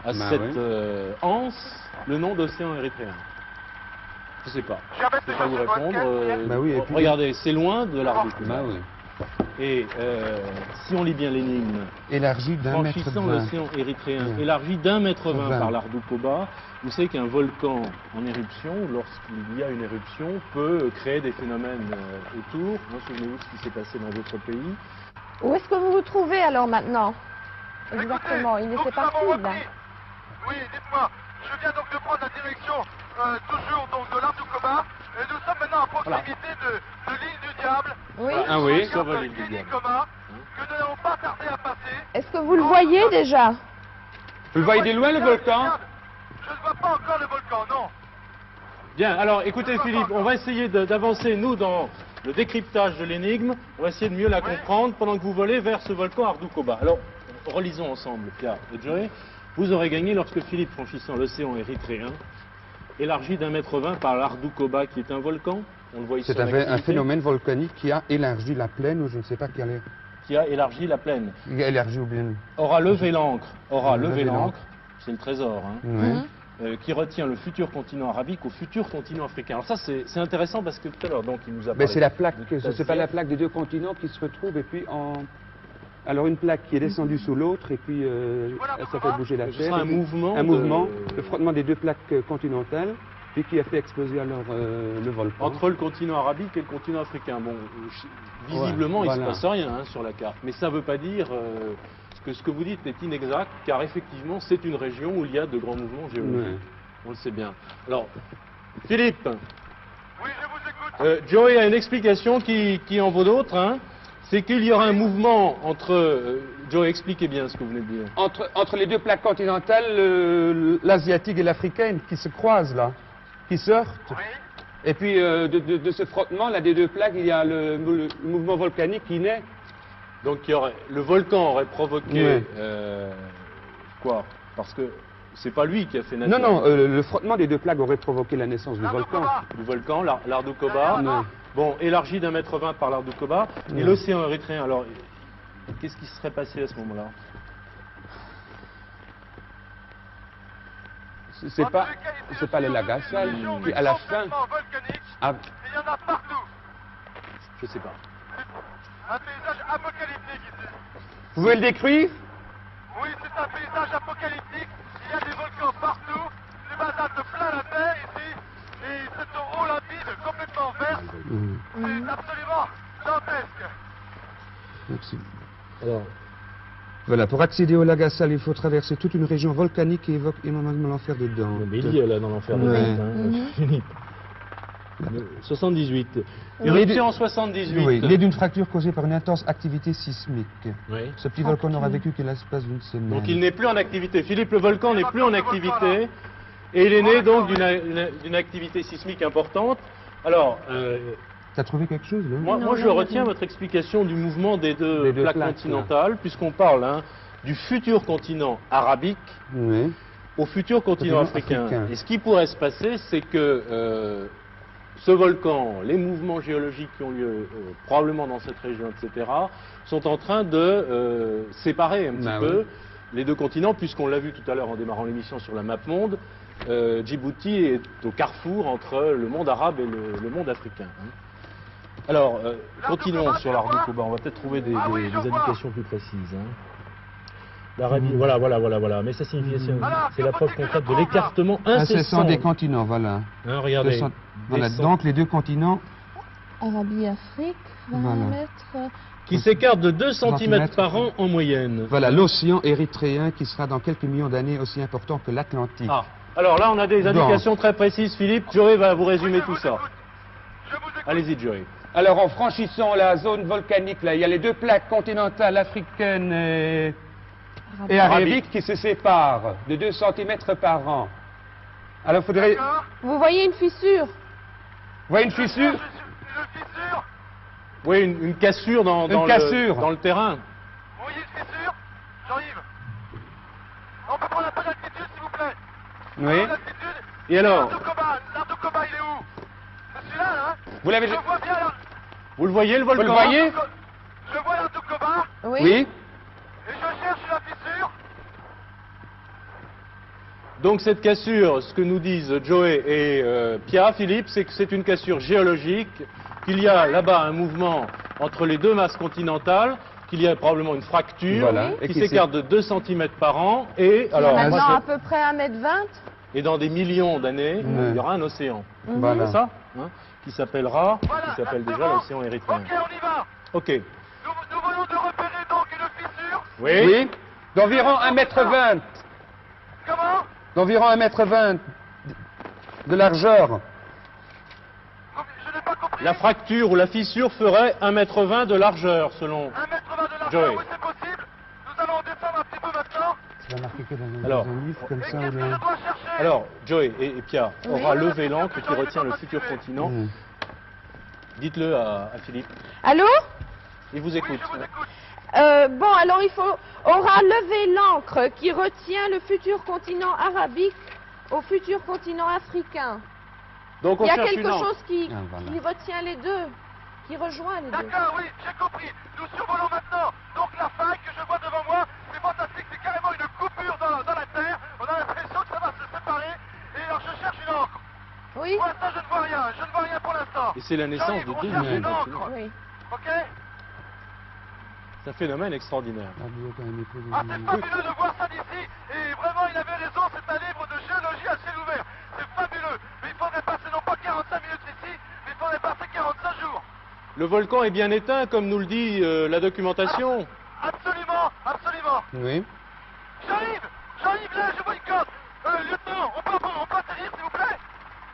à Bah cette oui. anse le nom d'océan érythréen? Je sais pas. Je vais mettre Je les peux pas vous choses sur répondre. votre casque. Bah oui, et puis- Regardez, c'est loin de l'Ardoukoba. Bah oui. Et si on lit bien l'énigme, Élargi d'un mètre franchissant 20. l'océan érythréen, Bien. élargi d'1,20 m 20. par l'Ardoukoba, vous savez qu'un volcan en éruption, lorsqu'il y a une éruption, peut créer des phénomènes autour. Hein, souvenez-vous de ce qui s'est passé dans d'autres pays. Où est-ce que vous vous trouvez alors maintenant? Exactement, il Écoutez, était donc, nous avons parti là. repris. Oui, dites-moi. Je viens donc de prendre la direction toujours donc de l'Ardoukoba. Et nous sommes maintenant à proximité de l'île du Diable. Oui. Ah oui. Ça va, l'île du Clinique Diable. commun que nous n'allons pas tarder à passer. Est-ce que vous le voyez déjà? Vous le voyez de loin le volcan? Je ne vois pas encore le volcan, non. Bien, alors écoutez Philippe, on va essayer d'avancer nous dans le décryptage de l'énigme. On va essayer de mieux la comprendre pendant que vous volez vers ce volcan Ardoukoba. Alors, relisons ensemble, Pierre et Joey. Vous aurez gagné lorsque Philippe, franchissant l'océan érythréen, élargi d'1,20 m par l'Ardoukoba, qui est un volcan. On le voit ici. C'est en un activité, phénomène volcanique qui a élargi la plaine, ou je ne sais pas quelle est. qui a élargi la plaine. Élargi ou bien. Aura levé l'encre. Aura levé Levé l'encre. C'est le trésor. Hein. Ouais. Qui retient le futur continent arabique au futur continent africain. Alors ça, c'est intéressant parce que tout à l'heure, donc, il nous a Ben, parlé c'est la plaque, de c'est pas la plaque des deux continents qui se retrouve et puis en. Alors une plaque qui est descendue sous l'autre et puis ça fait bouger la Ce terre. sera un et puis mouvement. un de- mouvement, le frottement des deux plaques continentales, puis qui a fait exploser alors le volcan. Entre le continent arabique et le continent africain. Bon, visiblement, il ne voilà. se passe rien hein, sur la carte. Mais ça ne veut pas dire que ce que vous dites est inexact, car effectivement, c'est une région où il y a de grands mouvements géologiques. Ouais. On le sait bien. Alors, Philippe, Oui, je vous écoute. Joey a une explication qui en vaut d'autres. Hein. C'est qu'il y aura un mouvement entre... Joey, expliquez bien ce que vous venez de dire. Entre les deux plaques continentales, l'asiatique et l'africaine qui se croisent là, qui se heurtent. Oui. Et puis de ce frottement là des deux plaques, il y a le mouvement volcanique qui naît. Donc le volcan aurait provoqué Ouais. quoi? Parce que c'est pas lui qui a fait naître Non, non, le frottement des deux plaques aurait provoqué la naissance du volcan. Ardoukoba. le volcan, l'Ardoukoba. Non. Bon, élargi d'1,20 m par l'Ardoukoba. Et Ouais. l'océan érythréen. Alors, qu'est-ce qui se serait passé à ce moment-là? C'est pas le lac Assal qui à la fin. Ah, Il y en a partout. Je sais pas. Un paysage apocalyptique ici. vous pouvez le décrire? Oui, c'est un paysage apocalyptique. Il y a des volcans partout. Les basaltes plein la terre ici. Et cette eau limpide, complètement verte. C'est absolument dantesque. Merci. Alors, Voilà, pour accéder au lac Assal, il faut traverser toute une région volcanique qui évoque énormément l'enfer de Dante. mais il y est là dans l'enfer de Ouais. Dante, hein, Philippe. 78. Oui, Éruption en 78. Oui, né d'une fracture causée par une intense activité sismique. Oui. Ce petit volcan n'aura vécu que l'espace d'une semaine. Donc il n'est plus en activité. Philippe, le volcan n'est plus en activité. Et il est né donc d'une activité sismique importante. Alors, T'as trouvé quelque chose, là? moi je retiens votre explication du mouvement des deux plaques plaques, continentales, puisqu'on parle hein, du futur continent arabique Oui. au futur continent Continent africain. africain. Et ce qui pourrait se passer, c'est que ce volcan, les mouvements géologiques qui ont lieu probablement dans cette région, etc., sont en train de séparer un petit Bah peu oui. les deux continents, puisqu'on l'a vu tout à l'heure en démarrant l'émission sur la map monde, Djibouti est au carrefour entre le monde arabe et le monde africain. Alors, continuons sur l'art du Koba. On va peut-être trouver des indications plus précises. L'Arabie, voilà. Mais sa signification, c'est la preuve concrète de l'écartement incessant des continents, voilà. Regardez. Voilà, donc les deux continents. Arabie, Afrique, 20 Voilà. mètres. Qui s'écartent de 2 cm Centimètres. par an en moyenne. Voilà, l'océan érythréen qui sera dans quelques millions d'années aussi important que l'Atlantique. Ah. Alors là, on a des Donc. indications très précises. Philippe, Joey va vous résumer tout ça. Allez-y, Joey. Alors, en franchissant la zone volcanique, là, il y a les deux plaques continentales africaines et arabiques qui se séparent de 2 cm par an. Alors, il faudrait... D'accord. Vous voyez une fissure? Vous voyez une fissure? Une fissure. Oui, une cassure dans le terrain. Vous voyez une fissure? Jean-Yves. On peut prendre un peu d'altitude, s'il vous plaît. Oui. L'altitude. Et alors, L'art de Koba, il est où? C'est celui-là, hein? Vous l'avez... Je vois bien là. vous le voyez, le volcan? Vous le voyez? Je vois l'art de Koba Oui. Oui. et je cherche la fissure. Donc cette cassure, ce que nous disent Joey et Pia, Philippe, c'est que c'est une cassure géologique, qu'il y a là-bas un mouvement entre les deux masses continentales, qu'il y a probablement une fracture Voilà. Et qui qui s'écarte de 2 cm par an, et alors Maintenant, moi, à peu près 1,20 m. et dans des millions d'années, Ouais. il y aura un océan. Voilà. C'est ça qui s'appellera, Voilà. qui s'appelle déjà c'est bon. l'océan érythréen. Ok, on y va. Ok. Nous venons de repérer donc une fissure. Oui. D'environ 1,20 m. Comment? D'environ 1,20 m de largeur. Je n'ai pas compris. La fracture ou la fissure ferait 1,20 m de largeur, selon... 1,20 m de largeur, Joey. oui, c'est possible. Nous allons descendre un petit peu maintenant. Ça va marquer que dans Alors. un livre comme Et ça. qu'est-ce que je dois chercher? Alors, Joey et Pia Oui. aura levé l'encre qui retient le futur continent. Dites-le à Philippe. Allô? Il vous Oui, écoute. je vous écoute. Bon, alors aura levé l'encre qui retient le futur continent arabique au futur continent africain. Donc on Il y a cherche quelque une encre. chose qui voilà. retient les deux, qui rejoint les deux. D'accord, oui, j'ai compris. Nous survolons maintenant. Donc la faille que je vois devant moi, c'est fantastique. C'est carrément une coupure dans la terre. On a l'impression que ça va se séparer. Et alors je cherche une encre. Oui? Pour l'instant, je ne vois rien. Je ne vois rien pour l'instant. Et c'est la naissance J'arrive, de on deux cherche nouveaux une encre. continents. Oui. Ok? C'est un phénomène extraordinaire. Ah, c'est fabuleux de voir ça d'ici. Et vraiment, il avait raison. C'est un livre de géologie à ciel ouvert. C'est fabuleux. Mais il faudrait passer non pas 45 minutes ici, mais il faudrait passer 45 jours. Le volcan est bien éteint, comme nous le dit la documentation. Absolument, absolument. Oui. Jean-Yves, là, je vois une corde. Lieutenant, on peut atterrir, s'il vous plaît?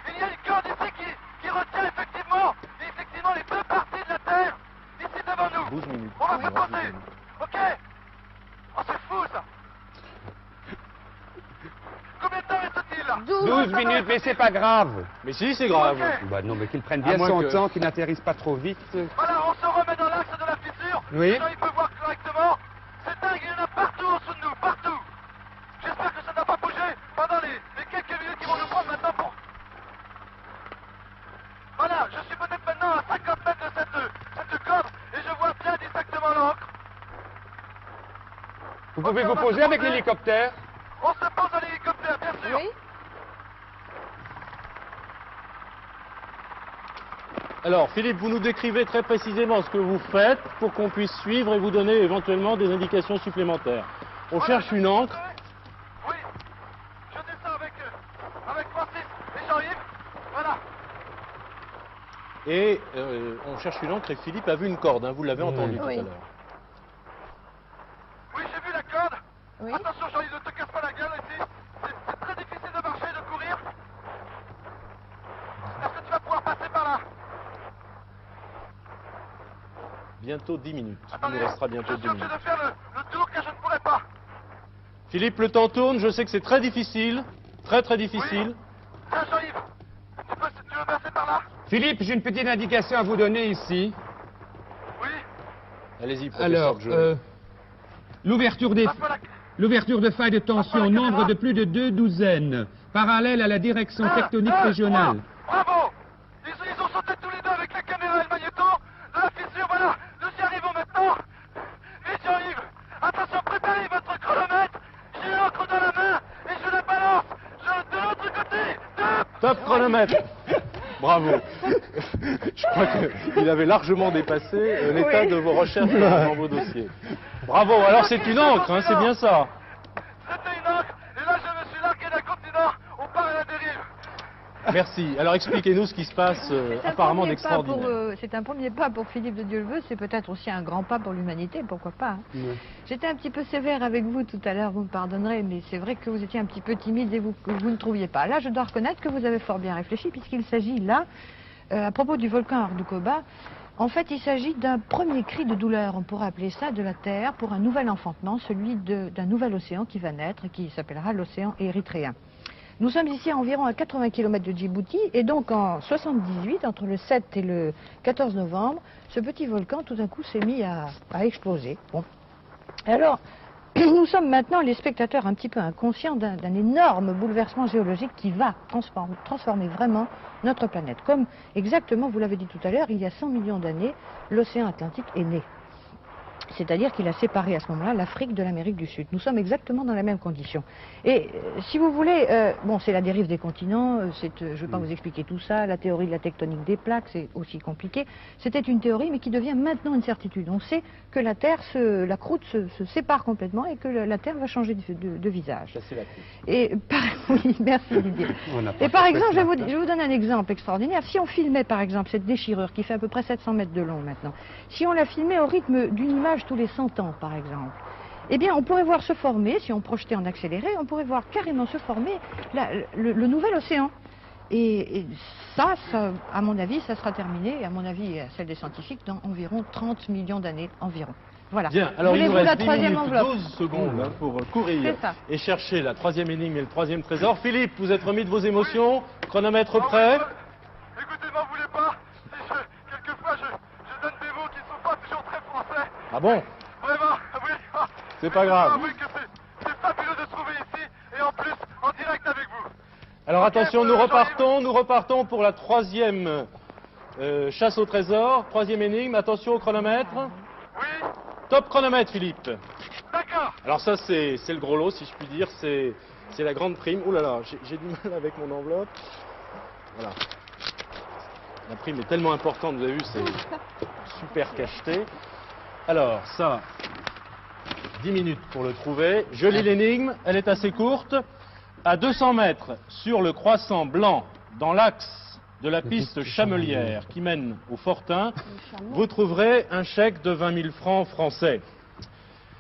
Il y a une corde ici qui retient effectivement les deux parties de la Terre, ici devant nous. 12 minutes. On va se Il reste 12 poser. minutes. Ok? Oh, c'est fou, ça. Combien de temps reste-t-il, là? 12 minutes, mais c'est pas grave. Mais si, c'est grave. Ok. Bah non, mais qu'il prenne À bien moins son que- temps, qu'il n'atterrisse pas trop vite. Voilà, on se remet dans l'axe de la fissure. Oui. Jean-Yves peut voir correctement. C'est dingue, il y en a partout en dessous de nous, partout. J'espère que ça n'a pas bougé pendant les quelques minutes qui vont nous prendre maintenant pour... Voilà, je suis peut-être maintenant à 50 mètres de cette corde et je vois bien distinctement l'encre. Vous pouvez vous poser avec l'hélicoptère? On se pose à l'hélicoptère, bien sûr. Oui? Alors, Philippe, vous nous décrivez très précisément ce que vous faites pour qu'on puisse suivre et vous donner éventuellement des indications supplémentaires. On Voilà, cherche je une suis encre. entré. Oui, je descends avec Francis et Jean-Yves. Voilà. Et on cherche une encre et Philippe a vu une corde, hein, vous l'avez entendu tout à Oui. l'heure. Oui, j'ai vu la corde. Oui. Attention, Jean-Yves, ne te casse pas la gueule ici. C'est très difficile de marcher, de courir. Est-ce que tu vas pouvoir passer par là? Bientôt 10 minutes. Il Attendez, nous restera bientôt je 10 suis obligé minutes. de faire le tour car je ne pourrai pas. Philippe, le temps tourne, je sais que c'est très difficile, très difficile. Tiens, Jean-Yves, tu veux passer par là? Philippe, j'ai une petite indication à vous donner ici. Oui. Allez-y, professeur Alors, Joe. l'ouverture de failles de tension, nombre de plus de 2 douzaines, parallèle à la direction tectonique régionale. Bravo. Ils ont sauté tous les deux avec la caméra et le magnéto de la fissure, voilà. Nous y arrivons maintenant. Et Jean-Yves, attention, préparez votre chronomètre. J'ai l'encre dans la main et je la balance de l'autre côté. Top chronomètre. Bravo. Je crois qu'il avait largement dépassé l'état de vos recherches dans vos dossiers. Bravo. Alors c'est une encre, hein, c'est bien ça. C'était une encre, et là je me suis largué d'un continent, on part à la dérive. Merci. Alors expliquez-nous ce qui se passe apparemment d'extraordinaire. C'est un premier pas pour Philippe de Dieuleveux, c'est peut-être aussi un grand pas pour l'humanité, pourquoi pas. Hein. Ouais. J'étais un petit peu sévère avec vous tout à l'heure, vous me pardonnerez, mais c'est vrai que vous étiez un petit peu timide et que vous ne trouviez pas. Là, je dois reconnaître que vous avez fort bien réfléchi, puisqu'il s'agit là, à propos du volcan Ardoukoba, en fait, il s'agit d'un premier cri de douleur, on pourrait appeler ça, de la Terre pour un nouvel enfantement, celui d'un nouvel océan qui va naître, qui s'appellera l'océan érythréen. Nous sommes ici à environ à 80 km de Djibouti, et donc en 78, entre le 7 et le 14 novembre, ce petit volcan tout d'un coup s'est mis à exploser. Bon. Et alors, nous sommes maintenant les spectateurs un petit peu inconscients d'un énorme bouleversement géologique qui va transformer vraiment notre planète. Comme exactement, vous l'avez dit tout à l'heure, il y a 100 millions d'années, l'océan Atlantique est né. C'est-à-dire qu'il a séparé à ce moment-là l'Afrique de l'Amérique du Sud. Nous sommes exactement dans la même condition. Et si vous voulez, bon, c'est la dérive des continents, je ne vais pas vous expliquer tout ça, la théorie de la tectonique des plaques, c'est aussi compliqué. C'était une théorie, mais qui devient maintenant une certitude. On sait que la Terre, la croûte se sépare complètement et que la Terre va changer de visage. C'est la croûte. Et oui, merci Didier. Et par exemple, je vous donne un exemple extraordinaire. Si on filmait par exemple cette déchirure qui fait à peu près 700 mètres de long maintenant, si on la filmait au rythme d'une image tous les 100 ans par exemple, eh bien on pourrait voir se former, si on projetait en accéléré, on pourrait voir carrément se former le nouvel océan. Et ça, à mon avis, ça sera terminé, et à mon avis, et à celle des scientifiques, dans environ 30 millions d'années environ. Voilà. Bien, alors il nous reste 10 minutes, enveloppe 12 secondes hein, pour courir et chercher la troisième énigme et le troisième trésor. Philippe, vous êtes remis de vos émotions, chronomètre prêt. Écoutez, ne m'en voulez pas, quelquefois je donne des mots qui ne sont pas toujours très français. Ah bon? Vraiment, oui. C'est pas grave. Oui, que c'est fabuleux de se trouver ici, et en plus, en direct avec vous. Alors attention, nous repartons pour la troisième chasse au trésor, troisième énigme. Attention au chronomètre. Oui, Top chronomètre, Philippe. d'accord. Alors ça, c'est le gros lot, si je puis dire. C'est la grande prime. Ouh là là, j'ai du mal avec mon enveloppe. Voilà. La prime est tellement importante, vous avez vu, c'est super cacheté. Alors, ça, 10 minutes pour le trouver. Je lis l'énigme, elle est assez courte. À 200 mètres sur le croissant blanc, dans l'axe de la piste chamelière qui mène au Fortin, vous trouverez un chèque de 20 000 francs français.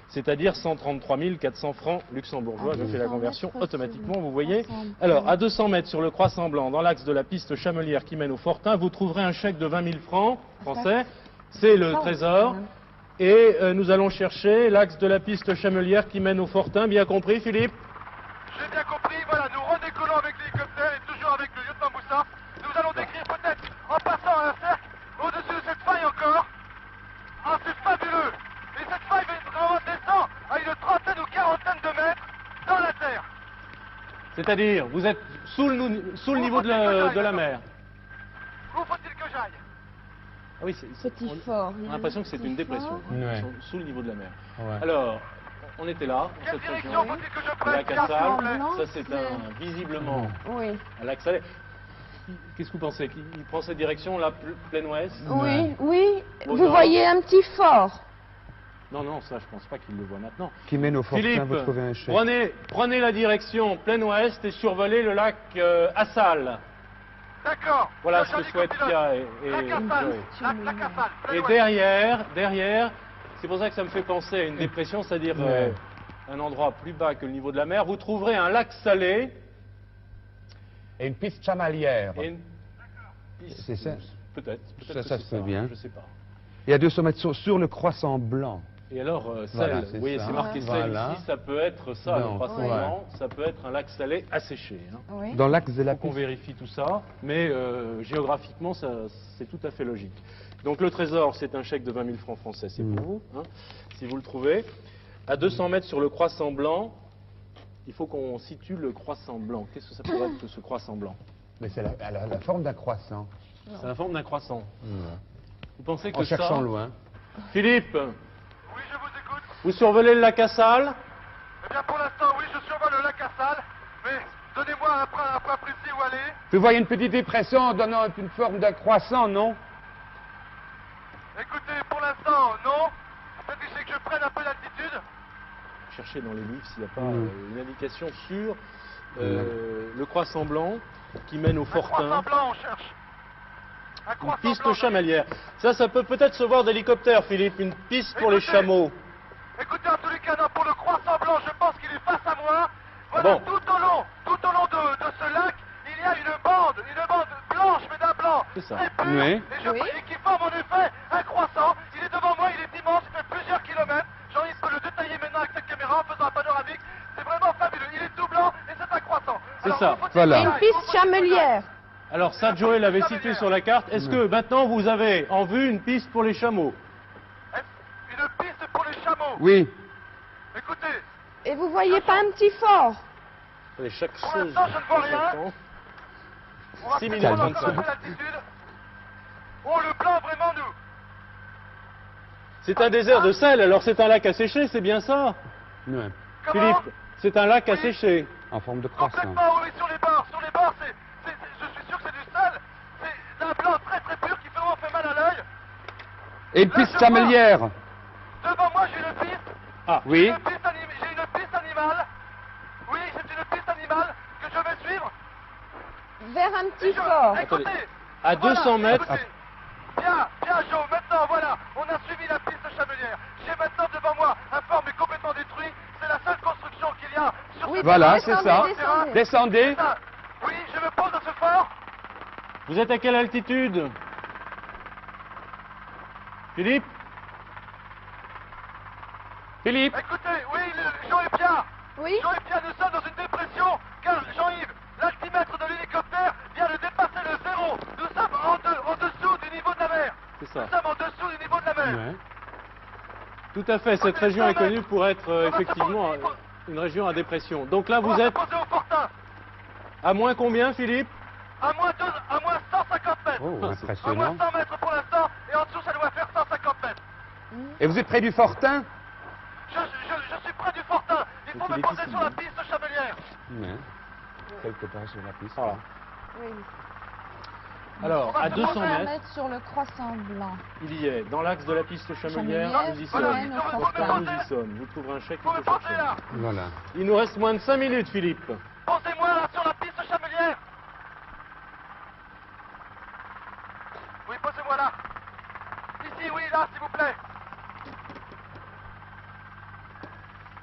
C'est-à-dire 133 400 francs luxembourgeois. Je fais la conversion automatiquement, vous voyez. Alors, à 200 mètres sur le croissant blanc, dans l'axe de la piste chamelière qui mène au Fortin, vous trouverez un chèque de 20 000 francs français. C'est le trésor. Et nous allons chercher l'axe de la piste chamelière qui mène au Fortin. Bien compris, Philippe? J'ai bien compris, voilà, nous redécollons avec l'hélicoptère et toujours avec le lieutenant Moussa. Nous allons décrire peut-être en passant à un cercle, au-dessus de cette faille encore. Ah, c'est fabuleux! Et cette faille descend à une trentaine ou quarantaine de mètres dans la terre. C'est-à-dire, vous êtes sous le niveau de la mer. Où faut-il que j'aille? Ah oui, Petit fort. on a l'impression que c'est une dépression, Ouais. sous le niveau de la mer. Ouais. Alors, on était là, dans Quelle cette direction région. faut-il que je La prenne? Cassale, blanc, ça c'est visiblement Oui. un lac salé. Qu'est-ce que vous pensez? Il prend cette direction là, plein ouest? Oui, oui. Au Vous nord. voyez un petit fort. Non, non, ça je pense pas qu'il le voit maintenant. Qui mène au Fortin, Philippe, vous trouvez un chèque. prenez la direction plein ouest et survolez le lac Assal. D'accord. Voilà ce que souhaitent Pia et La Cassale. Joey. La Cassale. plein Et ouest. derrière, c'est pour ça que ça me fait penser à une dépression, c'est-à-dire Ouais. un endroit plus bas que le niveau de la mer, vous trouverez un lac salé Et une piste chamalière. et une piste. C'est ça. Peut-être. Ça, que ça c'est se peut bien. Je sais pas. Et à 200 mètres sur le croissant blanc. Et alors, Voilà, sel, c'est vous voyez, ça. c'est marqué sel Voilà. ici, ça peut être ça, Non, le croissant ouais. blanc, ça peut être un lac salé asséché. Hein. Oui. Dans l'axe de la Faut qu'on piste. vérifie tout ça, mais géographiquement, c'est tout à fait logique. Donc le trésor, c'est un chèque de 20 000 francs français, c'est pour vous, hein, si vous le trouvez. À 200 mètres sur le croissant blanc, il faut qu'on situe le croissant blanc. Qu'est-ce que ça pourrait être que ce croissant blanc? Mais c'est la forme d'un croissant. C'est la forme d'un croissant. Vous pensez que En ça... cherchant loin. Philippe, Oui, je vous écoute. vous survolez le lac Assal? Eh bien, pour l'instant, oui, je survole le lac Cassale. Mais donnez-moi un point précis où aller. Vous voyez une petite dépression en donnant une forme d'un croissant, non? Écoutez, pour l'instant, non. Ça c'est que je prenne un peu d'altitude. Chercher dans les livres s'il n'y a pas une indication sur le croissant blanc qui mène au Un croissant Fortin. blanc, on cherche. Un Une croissant piste blanc. chamalière. Ça peut peut-être se voir d'hélicoptère, Philippe. Une piste pour les Écoutez. chameaux. Écoutez, en tous les cas, non, pour le croissant blanc, je pense qu'il est face à moi. Voilà, Bon. tout au long de ce lac, il y a une bande blanche, mais d'un blanc C'est ça. très pur, Oui. et qui forme en effet un croissant. Il est devant moi, il est immense, il fait plusieurs kilomètres. Jean-Yves peut le détailler maintenant avec cette caméra en faisant un panoramique. C'est vraiment fabuleux. Il est tout blanc et c'est un croissant. C'est Alors, ça. vous faut-il Voilà. que Une j'aille, piste vous faut-il que chamelière. Alors ça, Joël l'avait situé sur la carte. Est-ce que maintenant vous avez en vue une piste pour les chameaux? j'aille. Une piste pour les chameaux. Oui. Écoutez, Et vous voyez pas un petit fort? Allez, chaque Pour chose. l'instant, je ne vois rien. on va 6 peut-être minutes prendre encore 25. un peu d'altitude. Oh, le blanc, vraiment, nous. C'est un désert de sel, alors c'est un lac asséché, c'est bien ça? Ouais. Comment? Philippe, c'est un lac asséché. En forme de croissant. Complètement, oui, sur les bords, je suis sûr que c'est du sel. C'est un blanc très très pur qui vraiment fait mal à l'œil. Et une piste chamelière. Devant moi, j'ai une piste. Ah, Oui. J'ai une piste animale. Oui, c'est une piste animale que je vais suivre. Vers un Et petit fort. Écoutez, à 200 mètres. écoutez. Bien, Joe, maintenant, voilà, on a suivi la piste chamelière. J'ai maintenant devant moi un fort mais complètement détruit. C'est la seule construction qu'il y a sur Oui, ce Voilà, descendez, c'est ça. descendez. Descendez. terrain. Oui, je me pose à ce fort. Vous êtes à quelle altitude? Philippe? Philippe. Écoutez, oui, Jean et Pierre. Oui. Jean et Pierre, nous sommes dans une dépression, car Jean-Yves, l'altimètre de l'hélicoptère vient de dépasser le zéro. Nous sommes en dessous du niveau de la mer. C'est ça. Nous sommes en dessous du niveau de la mer. Ouais. Tout à fait, cette région est connue pour être effectivement une région à dépression. Donc là, On vous va êtes se poser au Fortin. à moins combien, Philippe? À moins 150 mètres. Oh, À moins impressionnant. 100 mètres pour l'instant, et en dessous, ça doit faire 150 mètres. Et vous êtes près du Fortin? Je suis près du Fortin. Il faut Donc, il me est poser ici, sur la hein. piste chamelière. Ouais. Quelque part sur la piste. Voilà. Oui. Alors, à 200 mètres, mettre sur le croissant blanc. il y est, dans l'axe de la piste chamelière, Chamelière, nous y voilà, sommes. il faut me Fortin, poser. nous y sommes. Vous trouverez un chèque, Il faut il me faut poser chercher. là. Voilà. Il nous reste moins de 5 minutes, Philippe. Posez-moi là sur la piste chamelière. Oui, posez-moi là. Ici, oui, là, s'il vous plaît.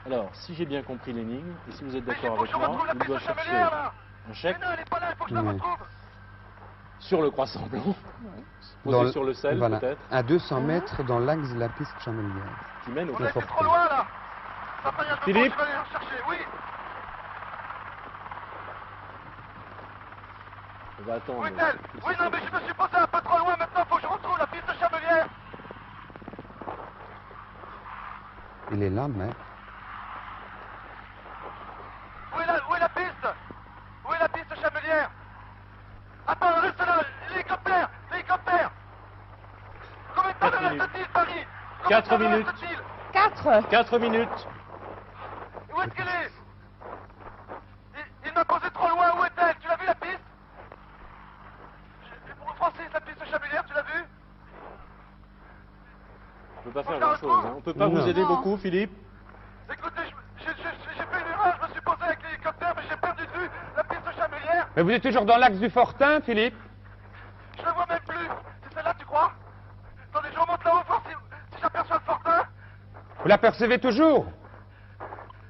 Alors, si j'ai bien compris l'énigme, et si vous êtes Mais il d'accord faut que avec je moi, retrouve la il doit piste chercher chamelière là. un chèque Mais non, elle n'est pas là, il faut que je la Ouais. retrouve. sur le croissant blanc, posé sur le sel voilà. peut-être, À 200 mètres dans l'axe de la piste chamelière. qui mène au On a été Fortin. trop loin là. Ça fait rien de Philippe. je vais aller la chercher. Oui, On va attendre. où est-elle? Oui, non, mais je me suis posé un peu trop loin. Maintenant, il faut que je retrouve la piste chamelière. Il est là, mais. Où est la piste? Où est la piste chamelière? Attends, reste là. L'hélicoptère. Combien de temps 4 me minutes. reste-t-il, Paris? 4 minutes. 4. 4 minutes. Où est-ce qu'elle est? Il m'a posé trop loin. Où est-elle? Tu l'as vu la piste? Francis, la piste chamelière, tu l'as vue? On peut pas faire On la grand-chose. retrouve. Hein. On peut pas Non. vous aider Non. beaucoup, Philippe. Écoutez, j'ai fait une erreur. Je me suis posé avec l'hélicoptère, mais j'ai perdu de vue la piste chamelière. Mais vous êtes toujours dans l'axe du Fortin, Philippe? Je ne vois même plus. C'est celle-là, tu crois? Attendez, je remonte là-haut, voir si j'aperçois le Fortin. Vous l'apercevez toujours?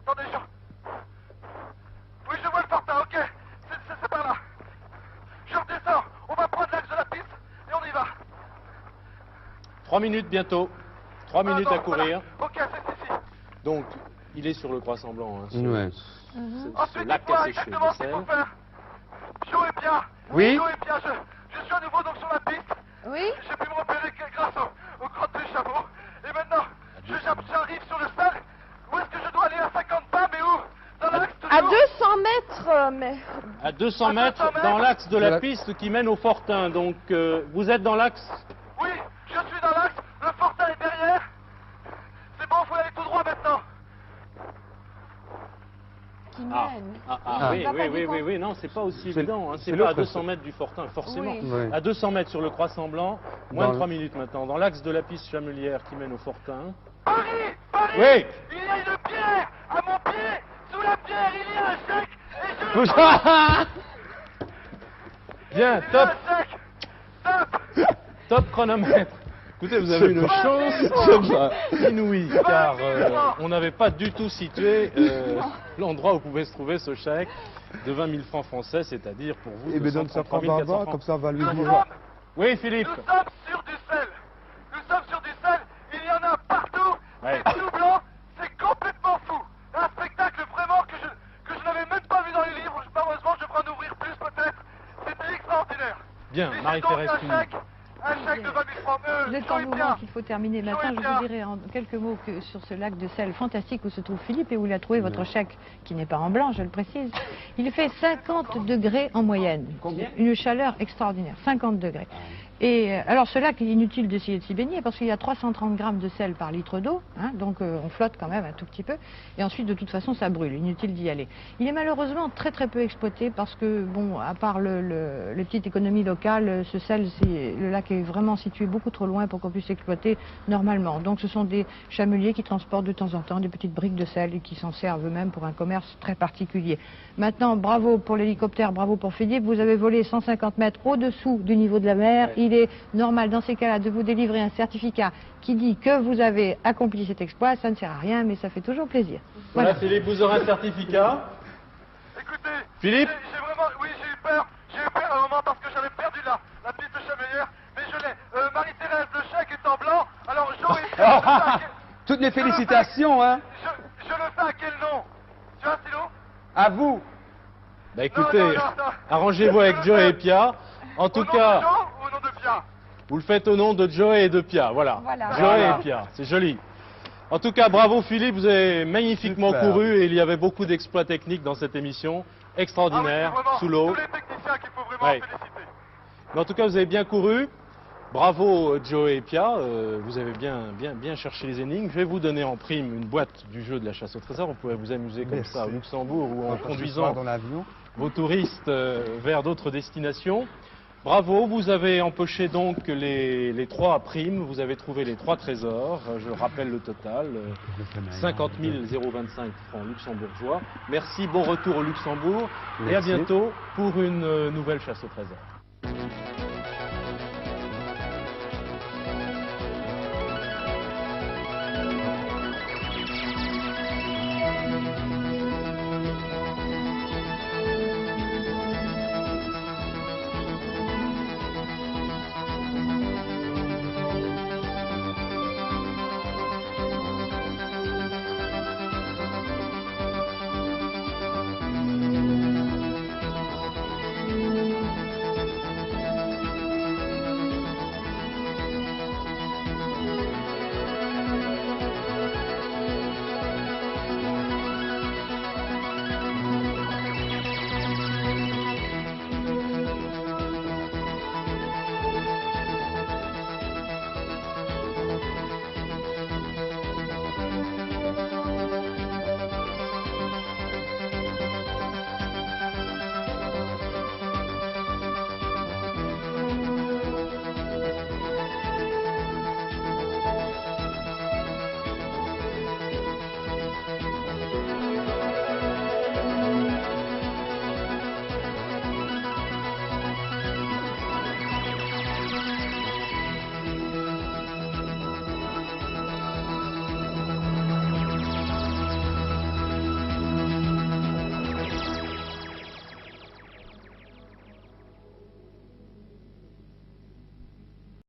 Attendez, oui, je vois le Fortin, ok. C'est par là. Je redescends. On va prendre l'axe de la piste et on y va. 3 minutes bientôt. 3 minutes Ah, à non, courir. voilà. Ok, c'est ici. Donc, il est sur le croissant blanc. Hein, Ouais. ce Ensuite, lac dites-moi asséché exactement de ce qu'il sel. faut faire. Joe et Pierre. Oui. Joe et Pierre, je suis à nouveau donc sur la piste. Oui. J'ai pu me repérer grâce au crottes des chameaux. Et maintenant, j'arrive sur le sel. Où est-ce que je dois aller à 50 pas, mais où? Dans l'axe toujours? À 200 mètres, mais... À 200 À mètres 200 mètres. dans l'axe de Voilà. la piste qui mène au Fortin. Donc, vous êtes dans l'axe. Oui, je suis dans l'axe. Le Fortin est derrière. C'est bon, faut aller tout droit maintenant. Qui Oui, non, c'est pas aussi évident. Hein. C'est pas l'autre à 200 mètres du fortin, forcément. Oui. Oui. À 200 mètres sur le croissant blanc, moins de Dans 3 minutes maintenant. Dans l'axe de la piste chamelière qui mène au fortin. Paris, Oui. il y a une pierre à mon pied. Sous la pierre, il y a un chèque. Et je Bien, il y a top, un chèque. Top. top chronomètre. Écoutez, vous avez une chance inouïe, car on n'avait pas du tout situé l'endroit où pouvait se trouver ce chèque de 20 000 francs français, c'est-à-dire pour vous Et bien donc ça 233 prend 400 Barbara, francs. comme ça on va lui Nous dire. sommes, Oui, Philippe. nous sommes sur du sel. Nous sommes sur du sel. Il y en a partout. Ouais. C'est tout blanc. C'est complètement fou. Un spectacle vraiment que je n'avais même pas vu dans les livres. Malheureusement, je devrais en ouvrir plus peut-être. C'était extraordinaire. Bien, Et c'est Marie-Thérèse donc Cuny. un chèque de 20 000 francs. Vous êtes en Joël mouvement Pierre. qu'il faut terminer maintenant. Je Pierre. vous dirai en quelques mots que sur ce lac de sel fantastique où se trouve Philippe et où il a trouvé votre chèque, qui n'est pas en blanc, je le précise, il fait 50 degrés en moyenne. Une chaleur extraordinaire, 50 degrés. Et alors ce lac, il est inutile d'essayer de s'y baigner parce qu'il y a 330 grammes de sel par litre d'eau, hein, donc on flotte quand même un tout petit peu. Et ensuite, de toute façon, ça brûle, inutile d'y aller. Il est malheureusement très très peu exploité parce que, bon, à part les petites économies locales, ce sel, le lac est vraiment situé beaucoup trop loin pour qu'on puisse l'exploiter normalement. Donc ce sont des chameliers qui transportent de temps en temps des petites briques de sel et qui s'en servent eux-mêmes pour un commerce très particulier. Maintenant, bravo pour l'hélicoptère, bravo pour Philippe, vous avez volé 150 mètres au-dessous du niveau de la mer. Il est normal dans ces cas-là de vous délivrer un certificat qui dit que vous avez accompli cet exploit. Ça ne sert à rien, mais ça fait toujours plaisir. Voilà, Philippe, vous aurez un certificat. Écoutez, Philippe. j'ai vraiment, oui, j'ai eu peur à un moment parce que j'avais perdu la piste chamelière, mais je l'ai. Marie-Thérèse, le chèque est en blanc, alors j'aurais Toutes mes félicitations, hein. je le fais à quel nom? Tu as un stylo? À vous. Bah écoutez, non. arrangez-vous avec Joe et Pia. En tout Au nom cas, de Jean ou au nom de Pierre? vous le faites au nom de Joe et de Pia, voilà. Voilà. Joe Voilà. et Pia, c'est joli. En tout cas, bravo Philippe, vous avez magnifiquement Super. couru et il y avait beaucoup d'exploits techniques dans cette émission. Extraordinaire, Ah oui, c'est vraiment sous l'eau. tous les techniciens qu'il faut vraiment Ouais. féliciter. Mais en tout cas, vous avez bien couru. Bravo Joe et Pia, vous avez bien cherché les énigmes. Je vais vous donner en prime une boîte du jeu de la chasse au trésor. Vous pouvez vous amuser comme Merci. ça au Luxembourg ou en Quand je conduisant pars dans l'avion. vos touristes vers d'autres destinations. Bravo, vous avez empoché donc les 3 primes, vous avez trouvé les 3 trésors. Je rappelle le total, 50 025 francs luxembourgeois. Merci, bon retour au Luxembourg et à Merci. bientôt pour une nouvelle chasse au trésor.